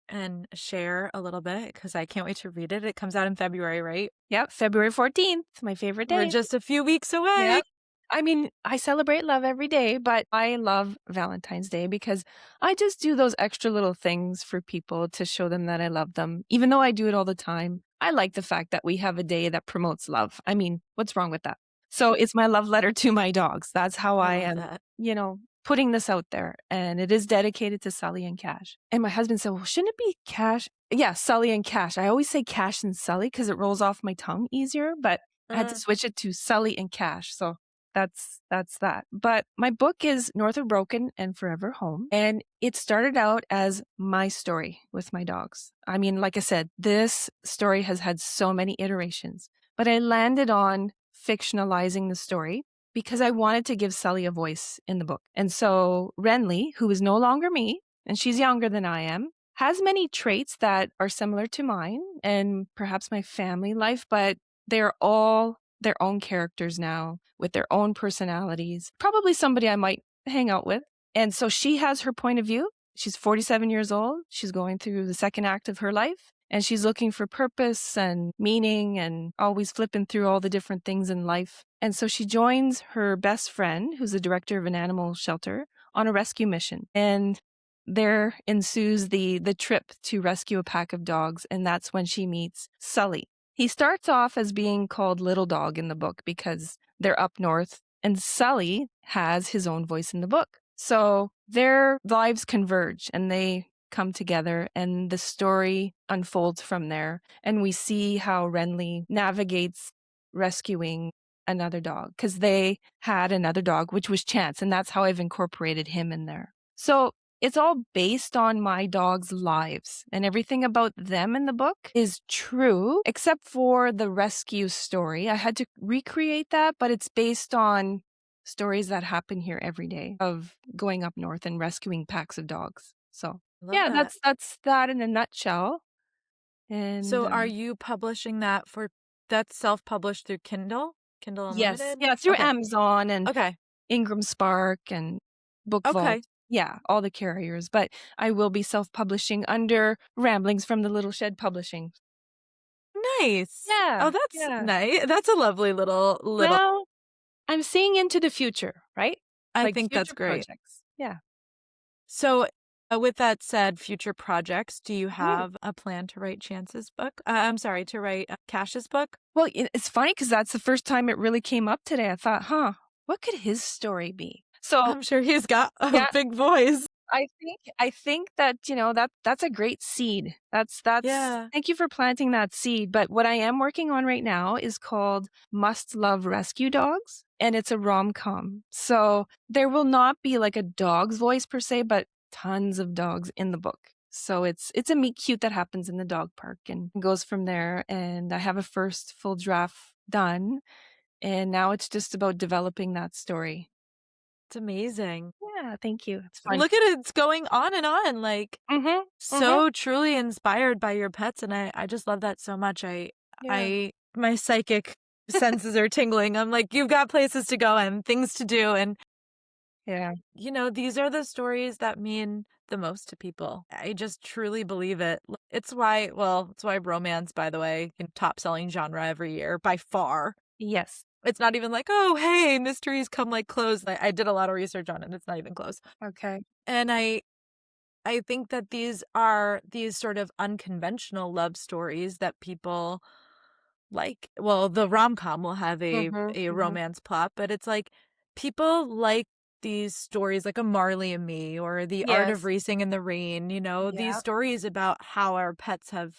and share a little bit because I can't wait to read it. It comes out in February, right? Yep, February 14th, my favorite We're day. just a few weeks Yeah. away. I mean, I celebrate love every day, but I love Valentine's Day because I just do those extra little things for people to show them that I love them. Even though I do it all the time, I like the fact that we have a day that promotes love. I mean, what's wrong with that? So it's my love letter to my dogs. That's how I I love am, that. putting this out there. And it is dedicated to Sully and Cash. And my husband said, well, shouldn't it be Cash? Yeah, Sully and Cash. I always say Cash and Sully because it rolls off my tongue easier, but I had to switch it to Sully and Cash. So that's that. But my book is North of Broken and Furever Home, and it started out as my story with my dogs. I mean, like I said, this story has had so many iterations, but I landed on fictionalizing the story because I wanted to give Sully a voice in the book. And so Renly, who is no longer me, and she's younger than I am, has many traits that are similar to mine and perhaps my family life, but they're all their own characters now with their own personalities. Probably somebody I might hang out with. And so she has her point of view. She's 47 years old. She's going through the second act of her life. And she's looking for purpose and meaning and always flipping through all the different things in life. And so she joins her best friend, who's the director of an animal shelter, on a rescue mission. And there ensues the trip to rescue a pack of dogs. And that's when she meets Sully. He starts off as being called Little Dog in the book because they're up north, and Sully has his own voice in the book. So their lives converge and they come together, and the story unfolds from there. And we see how Renly navigates rescuing another dog because they had another dog, which was Chance, and that's how I've incorporated him in there. So it's all based on my dogs' lives, and everything about them in the book is true, except for the rescue story. I had to recreate that, but it's based on stories that happen here every day of going up north and rescuing packs of dogs. So Love yeah, that. that's that in a nutshell. And So are you publishing that's self-published through Kindle? Kindle yes, Unlimited? yeah, through Okay. Amazon and Okay. Ingram Spark and Book Vault. Okay. Yeah, all the carriers. But I will be self-publishing under Ramblings from the Little Shed Publishing. Nice. Oh, Yeah, that's yeah. nice. That's a lovely little Well, I'm seeing into the future, right? I Like think that's future great. projects. Yeah. So, with that said, future projects, do you Mm. have a plan to write Chance's book? I'm sorry, to write Cash's book? Well, it's funny because that's the first time it really came up today. I thought, what could his story be? So I'm sure he's got a yeah, big voice. I think that, that's a great seed. That's Yeah. thank you for planting that seed. But what I am working on right now is called Must Love Rescue Dogs, and it's a rom-com. So there will not be like a dog's voice per se, but tons of dogs in the book. So it's a meet cute that happens in the dog park and goes from there. And I have a first full draft done, and now it's just about developing that story. It's amazing. Yeah, thank you. It's fun. Look at it, it's going on and on, like Mhm. Mhm. so truly inspired by your pets, and I just love that so much. Yeah. I my psychic senses are tingling. I'm like, you've got places to go and things to do, and Yeah. these are the stories that mean the most to people. I just truly believe it. It's why romance, by the way, top selling genre every year by far. Yes. It's not even like, oh, hey, mysteries come like clothes. I did a lot of research on it. It's not even close. Okay. And I think that these are these sort of unconventional love stories that people like. Well, the rom-com will have Mm-hmm, a mm-hmm. romance plot, but it's like people like these stories like a Marley and Me or The Art of Yes. Racing in the Rain, these Yeah. stories about how our pets have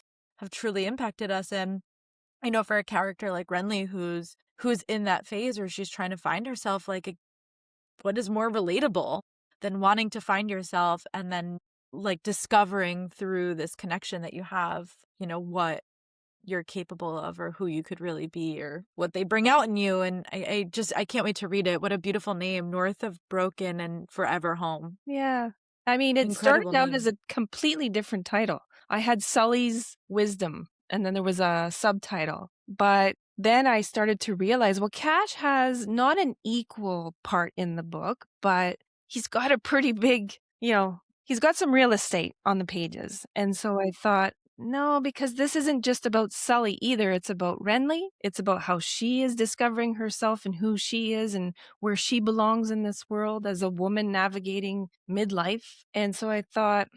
truly impacted us. And for a character like Renly who's in that phase where she's trying to find herself, like what is more relatable than wanting to find yourself and then like discovering through this connection that you have, what you're capable of or who you could really be or what they bring out in you. And I can't wait to read it. What a beautiful name. North of Broken and Forever Home. Yeah. I mean, it started Incredible out as name. a completely different title. I had Sully's Wisdom, and then there was a subtitle. But then I started to realize, well, Cash has not an equal part in the book, but he's got a pretty big, he's got some real estate on the pages. And so I thought, no, because this isn't just about Sully either. It's about Renly. It's about how she is discovering herself and who she is and where she belongs in this world as a woman navigating midlife. And so I thought,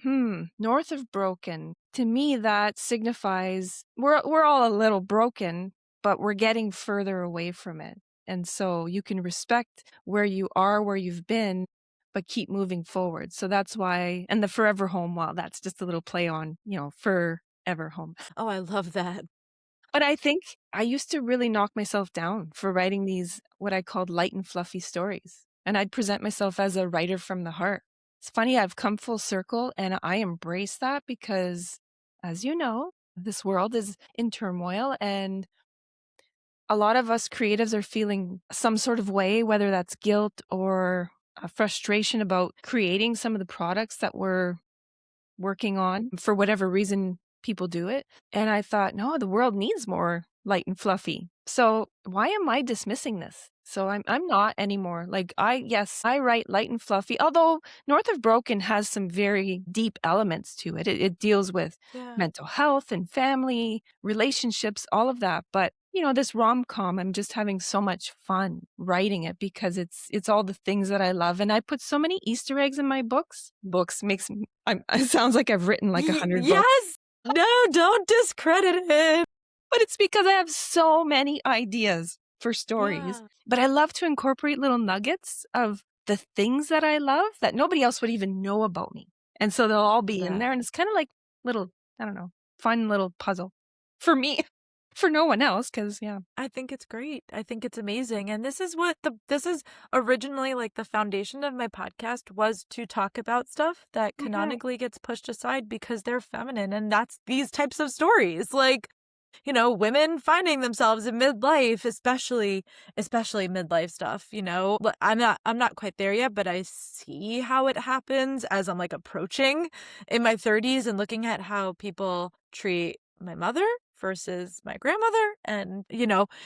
North of Broken, to me, that signifies we're all a little broken, but we're getting further away from it. And so you can respect where you are, where you've been, but keep moving forward. So that's why, and the Forever Home, well, that's just a little play on, Forever Home. Oh, I love that. But I think I used to really knock myself down for writing these, what I called light and fluffy stories. And I'd present myself as a writer from the heart. It's funny, I've come full circle and I embrace that because, as you know, this world is in turmoil and a lot of us creatives are feeling some sort of way, whether that's guilt or a frustration about creating some of the products that we're working on for whatever reason people do it. And I thought, no, the world needs more light and fluffy. So why am I dismissing this? So I'm not anymore. Like I write light and fluffy, although North of Broken has some very deep elements to it. It deals with Yeah. mental health and family, relationships, all of that. But this rom-com, I'm just having so much fun writing it because it's all the things that I love. And I put so many Easter eggs in my books. Books makes me, it sounds like I've written like 100 books. Yes. No, don't discredit it. But it's because I have so many ideas for stories. Yeah. But I love to incorporate little nuggets of the things that I love that nobody else would even know about me. And so they'll all be in Yeah. there. And it's kind of like little, I don't know, fun little puzzle for me, for no one else. Cause yeah. I think it's great. I think it's amazing. And this is this is originally like the foundation of my podcast was to talk about stuff that canonically gets pushed aside because they're feminine. And that's these types of stories. Like, women finding themselves in midlife, especially midlife stuff, I'm not quite there yet, but I see how it happens as I'm like approaching in my 30s and looking at how people treat my mother versus my grandmother. And,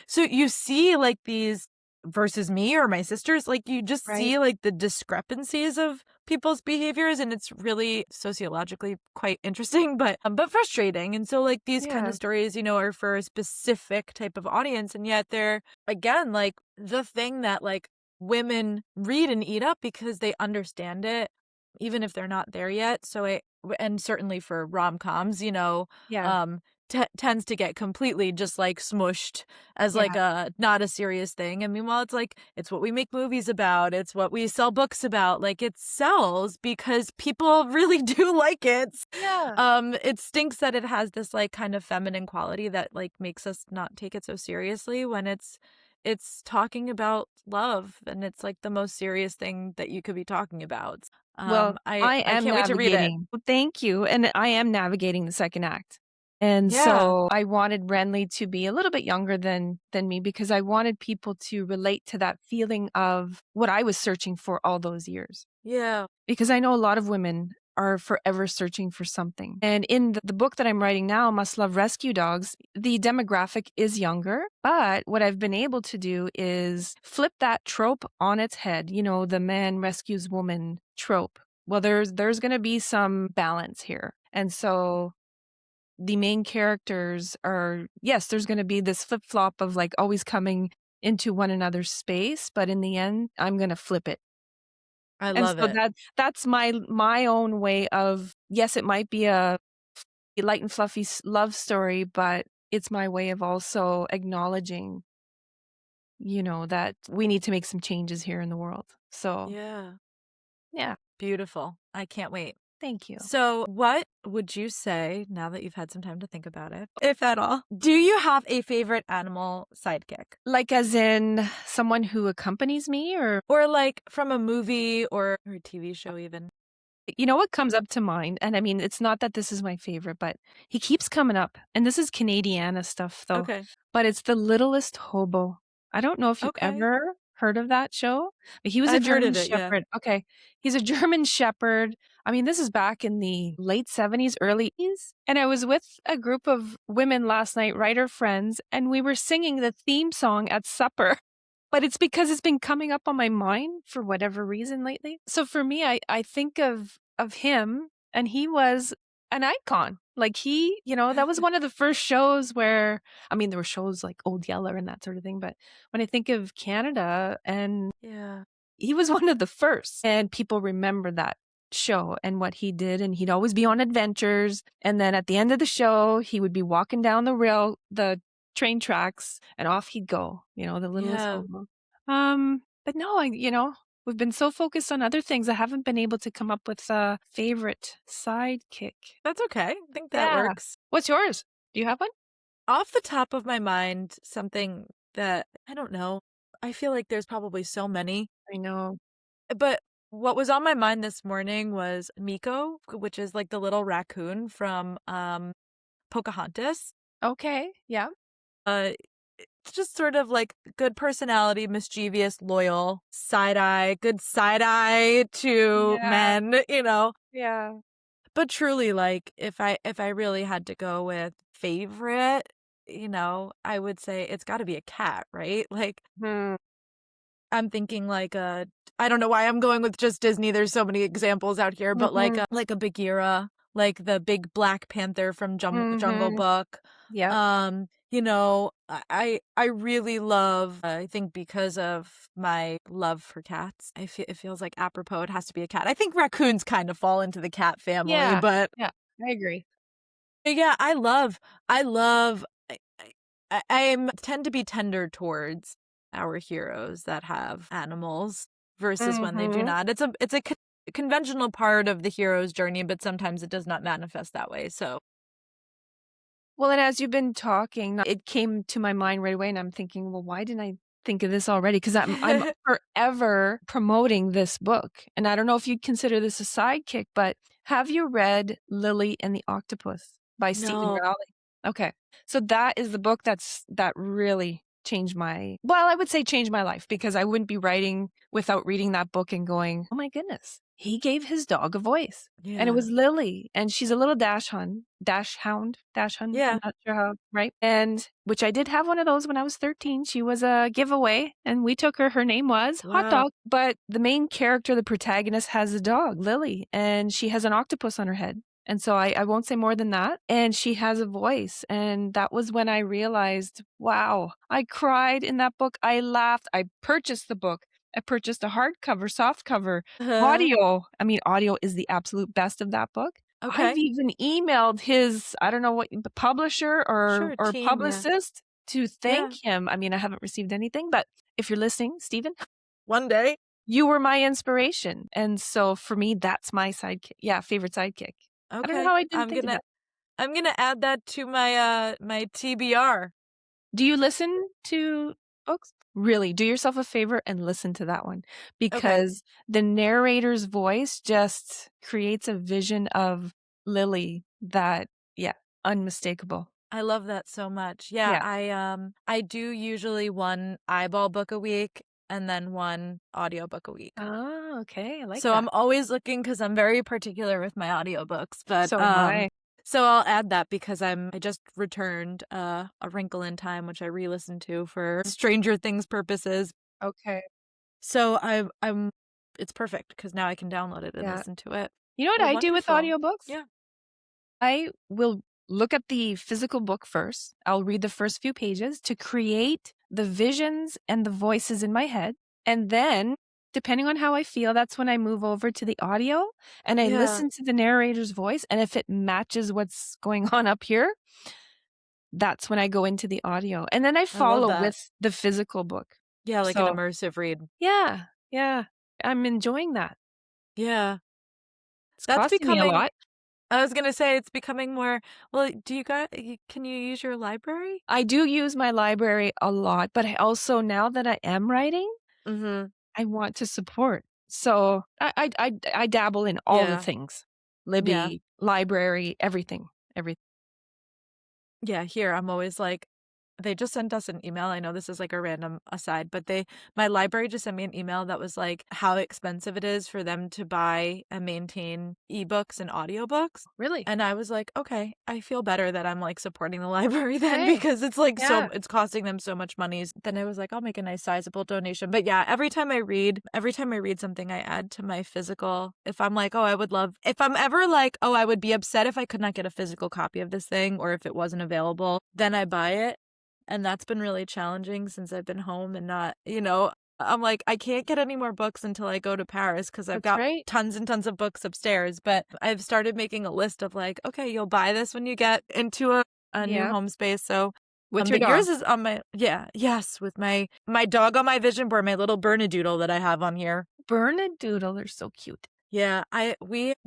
so you see like these versus me or my sisters, like you just Right. see like the discrepancies of people's behaviors, and it's really sociologically quite interesting, but frustrating. And so like these kind of stories, are for a specific type of audience, and yet they're again like the thing that like women read and eat up because they understand it even if they're not there yet. So and certainly for rom-coms, Yeah. tends to get completely just like smushed as like Yeah. a not a serious thing. And meanwhile, it's like it's what we make movies about. It's what we sell books about. Like it sells because people really do like it. Yeah. It stinks that it has this like kind of feminine quality that like makes us not take it so seriously when it's talking about love and it's like the most serious thing that you could be talking about. Well, I I am can't wait to read it. navigating. Well, thank you. And I am navigating the second act. And Yeah. so I wanted Renly to be a little bit younger than me because I wanted people to relate to that feeling of what I was searching for all those years. Yeah. Because I know a lot of women are forever searching for something. And in the book that I'm writing now, Must Love Rescue Dogs, the demographic is younger. But what I've been able to do is flip that trope on its head, the man rescues woman trope. Well, there's going to be some balance here. And so the main characters are, yes, there's going to be this flip-flop of like always coming into one another's space. But in the end, I'm going to flip it. I And love so it. that's my own way of, yes, it might be a light and fluffy love story, but it's my way of also acknowledging, that we need to make some changes here in the world. So, Yeah. yeah, Beautiful. I can't wait. thank you. So, what would you say, now that you've had some time to think about it, if at all, do you have a favorite animal sidekick? Like as in someone who accompanies me Or like from a movie or a TV show, even? what comes up to mind, and I mean, it's not that this is my favorite, but he keeps coming up, and this is Canadiana stuff though, Okay. but it's The Littlest Hobo. I don't know if you've Okay. ever heard of that show, but he was a I've heard German of it. Yeah. Shepherd. Okay. He's a German Shepherd. I mean, this is back in the late 70s, early 80s, and I was with a group of women last night, writer friends, and we were singing the theme song at supper. But it's because it's been coming up on my mind for whatever reason lately. So for me, I think of him, and he was an icon. Like that was one of the first shows where, I mean, there were shows like Old Yeller and that sort of thing. But when I think of Canada, and Yeah. he was one of the first, and people remember that show and what he did, and he'd always be on adventures, and then at the end of the show he would be walking down the train tracks, and off he'd go, the littlest Yeah. hobo. But no, we've been so focused on other things, I haven't been able to come up with a favorite sidekick. That's okay. I think that Yeah. works. What's yours? Do you have one? Off the top of my mind, something that I don't know. I feel like there's probably so many, I know. but what was on my mind this morning was Miko, which is like the little raccoon from Pocahontas. Okay. Yeah. It's just sort of like good personality, mischievous, loyal, good side eye to Yeah. men. Yeah. But truly, like if I really had to go with favorite, I would say it's got to be a cat, right? Like Hmm. I'm thinking like I don't know why I'm going with just Disney. There's so many examples out here, but Mhm. like a Bagheera, like the big Black Panther from Jungle Mhm. Book. Yep. I really love, I think because of my love for cats, it feels like apropos it has to be a cat. I think raccoons kind of fall into the cat family, Yeah. but Yeah. I agree. yeah, I love I tend to be tender towards our heroes that have animals versus when they do Mhm. not. It's a conventional part of the hero's journey, but sometimes it does not manifest that way. So, Well, and as you've been talking, it came to my mind right away, and I'm thinking, well, why didn't I think of this already? Because I'm forever promoting this book, and I don't know if you'd consider this a sidekick, but have you read Lily and the Octopus by Stephen no. Rowley? Okay, so that is the book that really well, I would say changed my life, because I wouldn't be writing without reading that book and going, oh my goodness, he gave his dog a voice. And it Yeah. was Lily, and she's a little dash hound. I'm Yeah. not sure how, right? And which I did have one of those when I was 13. She was a giveaway, and we took her. Her name was Hot Wow. Dog. But the main character, the protagonist, has a dog, Lily, and she has an octopus on her head. And so I won't say more than that. And she has a voice. And that was when I realized, wow, I cried in that book. I laughed. I purchased the book. I purchased a hardcover, softcover, audio. I mean, audio is the absolute best of that book. I've Okay. even emailed his, I don't know what, the publisher or Sure. or Team. Yeah. publicist to thank Yeah. him. I mean, I haven't received anything, but if you're listening, Stephen, One day. you were my inspiration. And so for me, that's my sidekick. Yeah, favorite sidekick. I don't know Okay. how I didn't I'm think of gonna that. I'm gonna add that to my TBR. Do you listen to books? Really, do yourself a favor and listen to that one, Okay. because the narrator's voice just creates a vision of Lily that, yeah, unmistakable. I love that so much. Yeah, Yeah. I do usually one eyeball book a week and then one audiobook a week. Oh, okay. I like So that. I'm always looking because I'm very particular with my audiobooks, but So am I. so I'll add that because I just returned A Wrinkle in Time, which I re-listened to for Stranger Things purposes. Okay. So I'm it's perfect because now I can download it and Yeah. listen to it. You know what Well, I do with wonderful. audiobooks? Yeah. I will look at the physical book first. I'll read the first few pages to create the visions and the voices in my head. And then depending on how I feel, that's when I move over to the audio and I listen to the narrator's voice. And if it matches what's going on up here, that's when I go into the audio. And then I I love follow that. with the physical book. Yeah, like an So, immersive read. yeah, I'm enjoying that. Yeah. It's That's costing me a becoming lot. I was gonna say it's becoming more well, do you guys can you use your library? I do use my library a lot, but I also, now that I am writing, Mhm. I want to support. So I dabble in all the Yeah. things. Yeah. Libby, library, everything. Everything. Yeah, here I'm always like they just sent us an email. I know this is like a random aside, but my library just sent me an email that was like how expensive it is for them to buy and maintain ebooks and audiobooks. Really? And I was like, okay, I feel better that I'm like supporting the library then Hey. because it's like Yeah. it's costing them so much money. Then I was like, I'll make a nice sizable donation. But yeah, every time I read something, I add to my physical. If I'm like, if I'm ever like, oh, I would be upset if I could not get a physical copy of this thing or if it wasn't available, then I buy it. And that's been really challenging since I've been home and not, I'm like, I can't get any more books until I go to Paris because I've That's got right. tons and tons of books upstairs. But I've started making a list of like, okay, you'll buy this when you get into a new Yeah. home space. So, With your but dog. yours is on yes, with my dog on my vision board, my little Bernedoodle that I have on here. Bernedoodle, they're so cute. Yeah,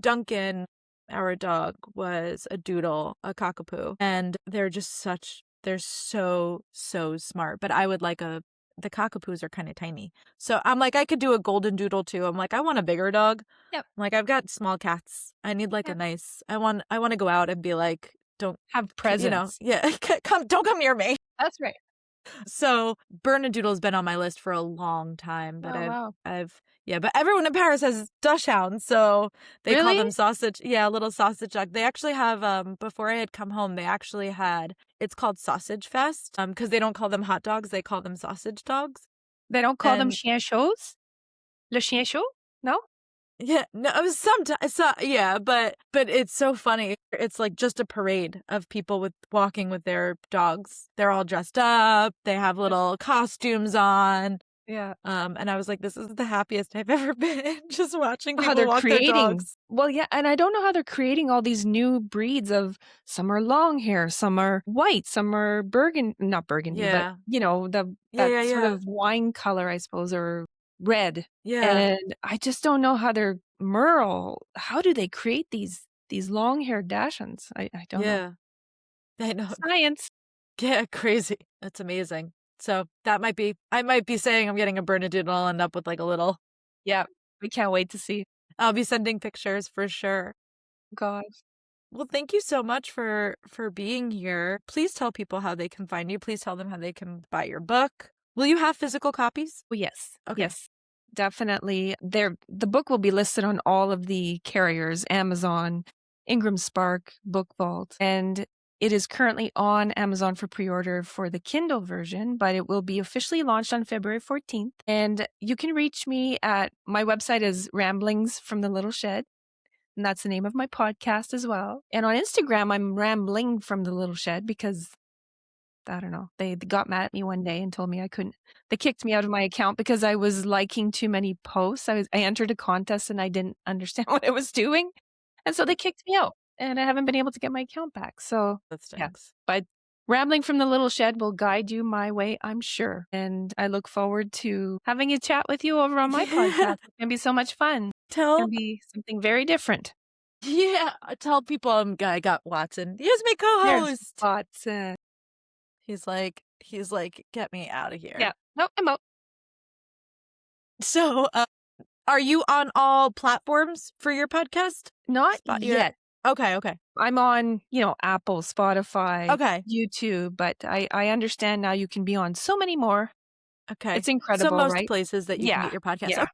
Duncan, our dog, was a doodle, a cockapoo, and they're so, so smart. But I would like the cockapoos are kind of tiny. So I'm like, I could do a golden doodle too. I'm like, I want a bigger dog. Yep. I'm like, I've got small cats. I need like Yep. I want to go out and be like, don't, Have presents. yeah, don't come near me. That's right. So Bernedoodle's been on my list for a long time, but Oh, wow. but everyone in Paris has Dachshunds, so they call them Really? sausage. Yeah, little sausage dog. They actually have before I had come home, they actually had it's called Sausage Fest because they don't call them hot dogs, they call them sausage dogs. They don't call them And chien chauds? Le chien chaud? No? yeah, no, it was sometimes, yeah, but it's so funny. It's like just a parade of people walking with their dogs. They're all dressed up. They have little costumes on. Yeah. And I was like, this is the happiest I've ever been, just watching How people they're walk their creating. dogs. Well, yeah, and I don't know how they're creating all these new breeds of some are long hair, some are white, some are not burgundy, Yeah. but that Yeah. sort of wine color, I suppose, or red. Yeah. And I just don't know how they're Merle. How do they create these long-haired Dachshunds? I don't know. Yeah. I know. Science. Yeah, crazy. That's amazing. So I might be saying I'm getting a Bernedoodle. I'll end up with like a little. Yeah, we can't wait to see. I'll be sending pictures for sure. Gosh. Well, thank you so much for being here. Please tell people how they can find you. Please tell them how they can buy your book. Will you have physical copies? Well, yes. Okay. Yes. Definitely. The book will be listed on all of the carriers, Amazon, Ingram Spark, Book Vault, and it is currently on Amazon for pre-order for the Kindle version, but it will be officially launched on February 14th. And you can reach me at my website is Ramblings from the Little Shed. And that's the name of my podcast as well. And on Instagram, I'm Rambling from the Little Shed because I don't know. They got mad at me one day and told me I couldn't. They kicked me out of my account because I was liking too many posts. I entered a contest and I didn't understand what I was doing. And so they kicked me out and I haven't been able to get my account back. So That stinks. But Rambling from the Little Shed will guide you my way, I'm sure. And I look forward to having a chat with you over on my podcast. It's going to be so much fun. It's going to be something very different. Yeah, tell people I got Watson. Here's my co-host. There's Watson. He's like, get me out of here. Yeah. Nope, I'm out. So, are you on all platforms for your podcast? Not yet. Okay. I'm on, Apple, Spotify, Okay. YouTube, but I understand now you can be on so many more. Okay. It's incredible, So most right? places that you can get your podcast. Yeah,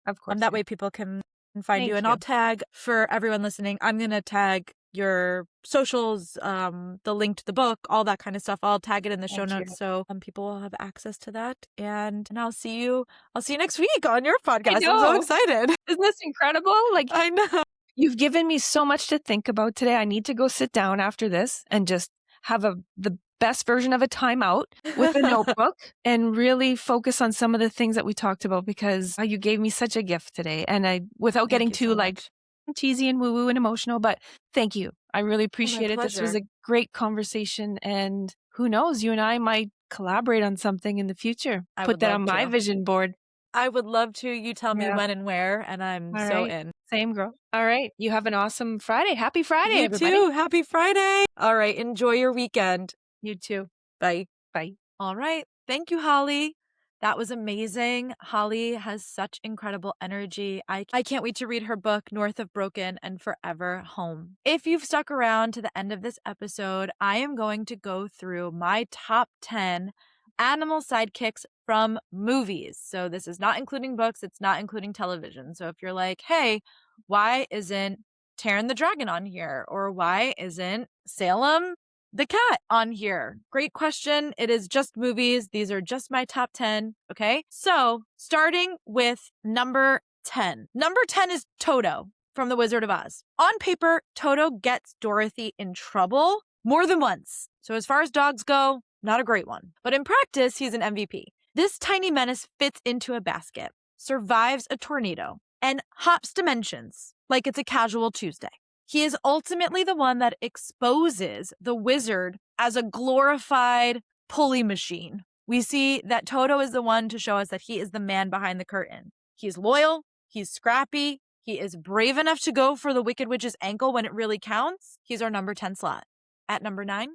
of course. And that way people can find you. Thank And you. I'll tag, for everyone listening, I'm going to tag your socials, the link to the book, all that kind of stuff. I'll tag it in the show notes so people will have access to that. And I'll see you next week on your podcast. I'm so excited. Isn't this incredible? I know. You've given me so much to think about today. I need to go sit down after this and just have the best version of a timeout with a notebook and really focus on some of the things that we talked about, because you gave me such a gift today. And without getting too cheesy and woo-woo and emotional, but thank you. I really appreciate it. This was a great conversation, and who knows, you and I might collaborate on something in the future. Put that on my vision board. I would love to. You tell me when and where, and I'm so in. Same, girl. All right. You have an awesome Friday. Happy Friday, everybody. You too. Happy Friday. All right. Enjoy your weekend. You too. Bye. Bye. All right. Thank you, Holly. That was amazing. Holly has such incredible energy. I can't wait to read her book, North of Broken and Furever Home. If you've stuck around to the end of this episode, I am going to go through my top 10 animal sidekicks from movies. So this is not including books. It's not including television. So if you're like, hey, why isn't Taran the Dragon on here? Or why isn't Salem the cat on here? Great question. It is just movies. These are just my top 10. Okay. So starting with number 10. Number 10 is Toto from The Wizard of Oz. On paper, Toto gets Dorothy in trouble more than once. So as far as dogs go, not a great one. But in practice, he's an MVP. This tiny menace fits into a basket, survives a tornado, and hops dimensions like it's a casual Tuesday. He is ultimately the one that exposes the wizard as a glorified pulley machine. We see that Toto is the one to show us that he is the man behind the curtain. He's loyal, he's scrappy, he is brave enough to go for the Wicked Witch's ankle when it really counts. He's our number 10 slot. At number 9,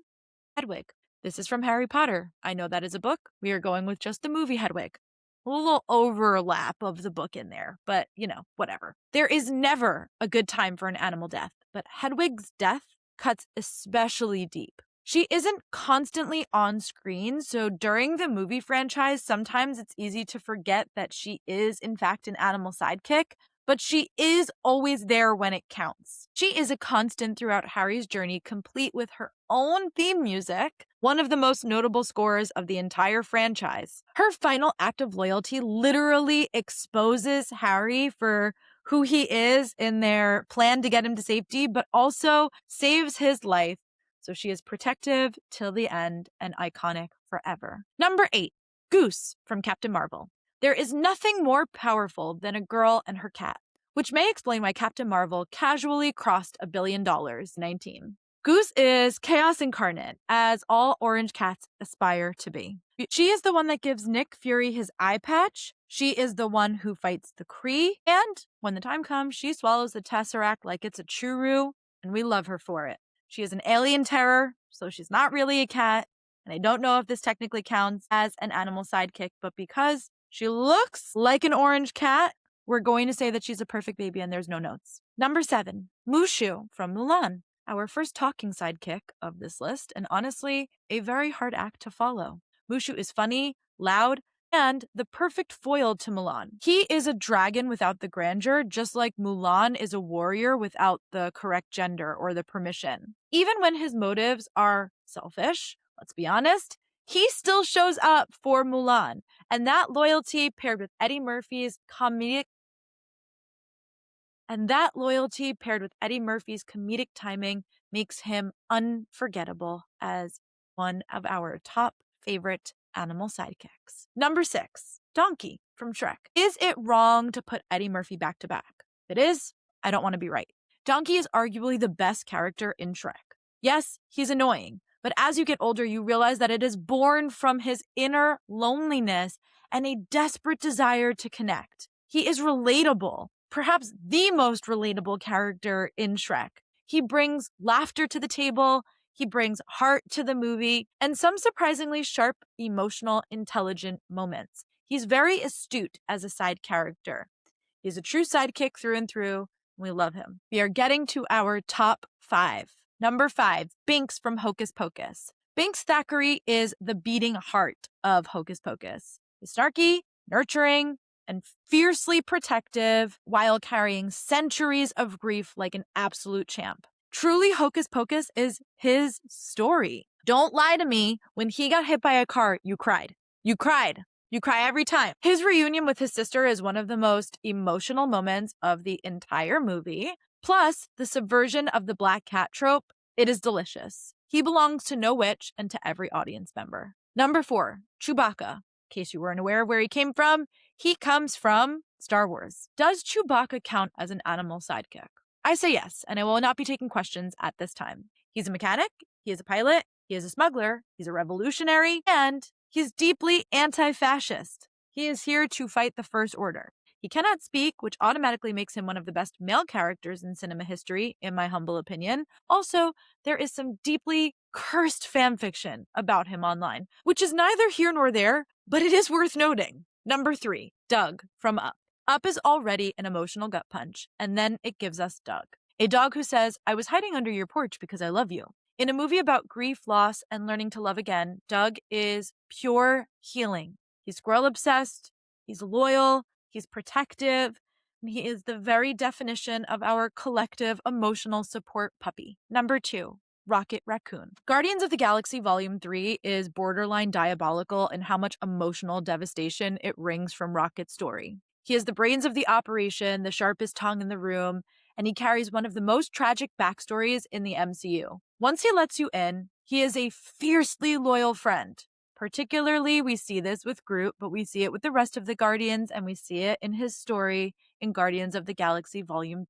Hedwig. This is from Harry Potter. I know that is a book. We are going with just the movie Hedwig. A little overlap of the book in there, but whatever. There is never a good time for an animal death, but Hedwig's death cuts especially deep. She isn't constantly on screen, so during the movie franchise, sometimes it's easy to forget that she is, in fact, an animal sidekick, but she is always there when it counts. She is a constant throughout Harry's journey, complete with her own theme music, one of the most notable scores of the entire franchise. Her final act of loyalty literally exposes Harry for who he is in their plan to get him to safety, but also saves his life. So she is protective till the end and iconic forever. Number 8, Goose from Captain Marvel. There is nothing more powerful than a girl and her cat, which may explain why Captain Marvel casually crossed $1 billion. 19. Goose is chaos incarnate, as all orange cats aspire to be. She is the one that gives Nick Fury his eye patch. She is the one who fights the Kree. And when the time comes, she swallows the Tesseract like it's a churu, and we love her for it. She is an alien terror, so she's not really a cat. And I don't know if this technically counts as an animal sidekick, but because she looks like an orange cat, we're going to say that she's a perfect baby and there's no notes. Number 7, Mushu from Mulan, our first talking sidekick of this list, and honestly, a very hard act to follow. Mushu is funny, loud, and the perfect foil to Mulan. He is a dragon without the grandeur, just like Mulan is a warrior without the correct gender or the permission. Even when his motives are selfish, let's be honest, he still shows up for Mulan. And that loyalty paired with Eddie Murphy's comedic timing makes him unforgettable as one of our top favorite animal sidekicks. Number 6, Donkey from Shrek. Is it wrong to put Eddie Murphy back to back? If it is, I don't want to be right. Donkey is arguably the best character in Shrek. Yes, he's annoying, but as you get older, you realize that it is born from his inner loneliness and a desperate desire to connect. He is relatable, perhaps the most relatable character in Shrek. He brings laughter to the table, he brings heart to the movie, and some surprisingly sharp, emotional, intelligent moments. He's very astute as a side character. He's a true sidekick through and through. We love him. We are getting to our top 5. Number 5, Binks from Hocus Pocus. Binks Thackeray is the beating heart of Hocus Pocus. He's snarky, nurturing, and fiercely protective while carrying centuries of grief like an absolute champ. Truly, Hocus Pocus is his story. Don't lie to me. When he got hit by a car, you cried. You cried. You cry every time. His reunion with his sister is one of the most emotional moments of the entire movie. Plus, the subversion of the black cat trope, it is delicious. He belongs to no witch and to every audience member. Number 4, Chewbacca. In case you weren't aware of where he came from, he comes from Star Wars. Does Chewbacca count as an animal sidekick? I say yes, and I will not be taking questions at this time. He's a mechanic, he is a pilot, he is a smuggler, he's a revolutionary, and he's deeply anti-fascist. He is here to fight the First Order. He cannot speak, which automatically makes him one of the best male characters in cinema history, in my humble opinion. Also, there is some deeply cursed fanfiction about him online, which is neither here nor there, but it is worth noting. Number 3, Doug from Up. Up is already an emotional gut punch, and then it gives us Doug. A dog who says, "I was hiding under your porch because I love you." In a movie about grief, loss, and learning to love again, Doug is pure healing. He's squirrel obsessed, he's loyal, he's protective, and he is the very definition of our collective emotional support puppy. Number 2, Rocket Raccoon. Guardians of the Galaxy Volume 3 is borderline diabolical in how much emotional devastation it wrings from Rocket's story. He is the brains of the operation, the sharpest tongue in the room, and he carries one of the most tragic backstories in the MCU. Once he lets you in, he is a fiercely loyal friend. Particularly, we see this with Groot, but we see it with the rest of the Guardians, and we see it in his story in Guardians of the Galaxy Volume.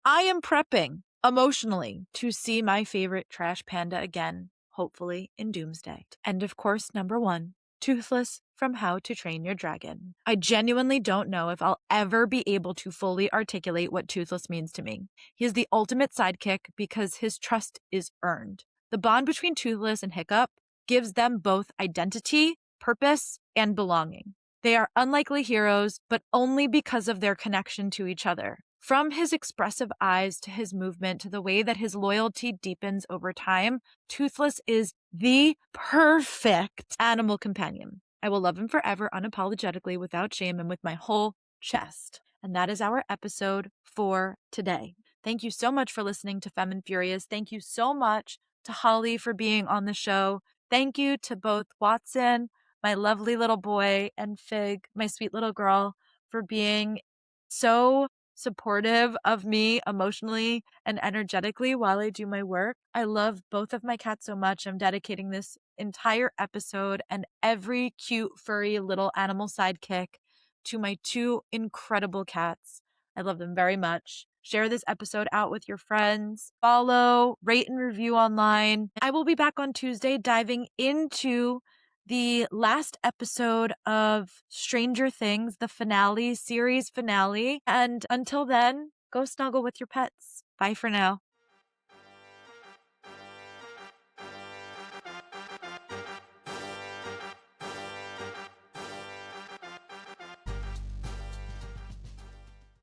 I am prepping emotionally to see my favorite trash panda again, hopefully in Doomsday. And of course, number 1, Toothless from How to Train Your Dragon. I genuinely don't know if I'll ever be able to fully articulate what Toothless means to me. He is the ultimate sidekick because his trust is earned. The bond between Toothless and Hiccup gives them both identity, purpose, and belonging. They are unlikely heroes, but only because of their connection to each other. From his expressive eyes to his movement to the way that his loyalty deepens over time, Toothless is the perfect animal companion. I will love him forever, unapologetically, without shame, and with my whole chest. And that is our episode for today. Thank you so much for listening to Femme and Furious. Thank you so much to Holly for being on the show. Thank you to both Watson, my lovely little boy, and Fig, my sweet little girl, for being so supportive of me emotionally and energetically while I do my work. I love both of my cats so much. I'm dedicating this entire episode and every cute, furry little animal sidekick to my 2 incredible cats. I love them very much. Share this episode out with your friends. Follow, rate, and review online. I will be back on Tuesday diving into the last episode of Stranger Things, the finale, series finale. And until then, go snuggle with your pets. Bye for now.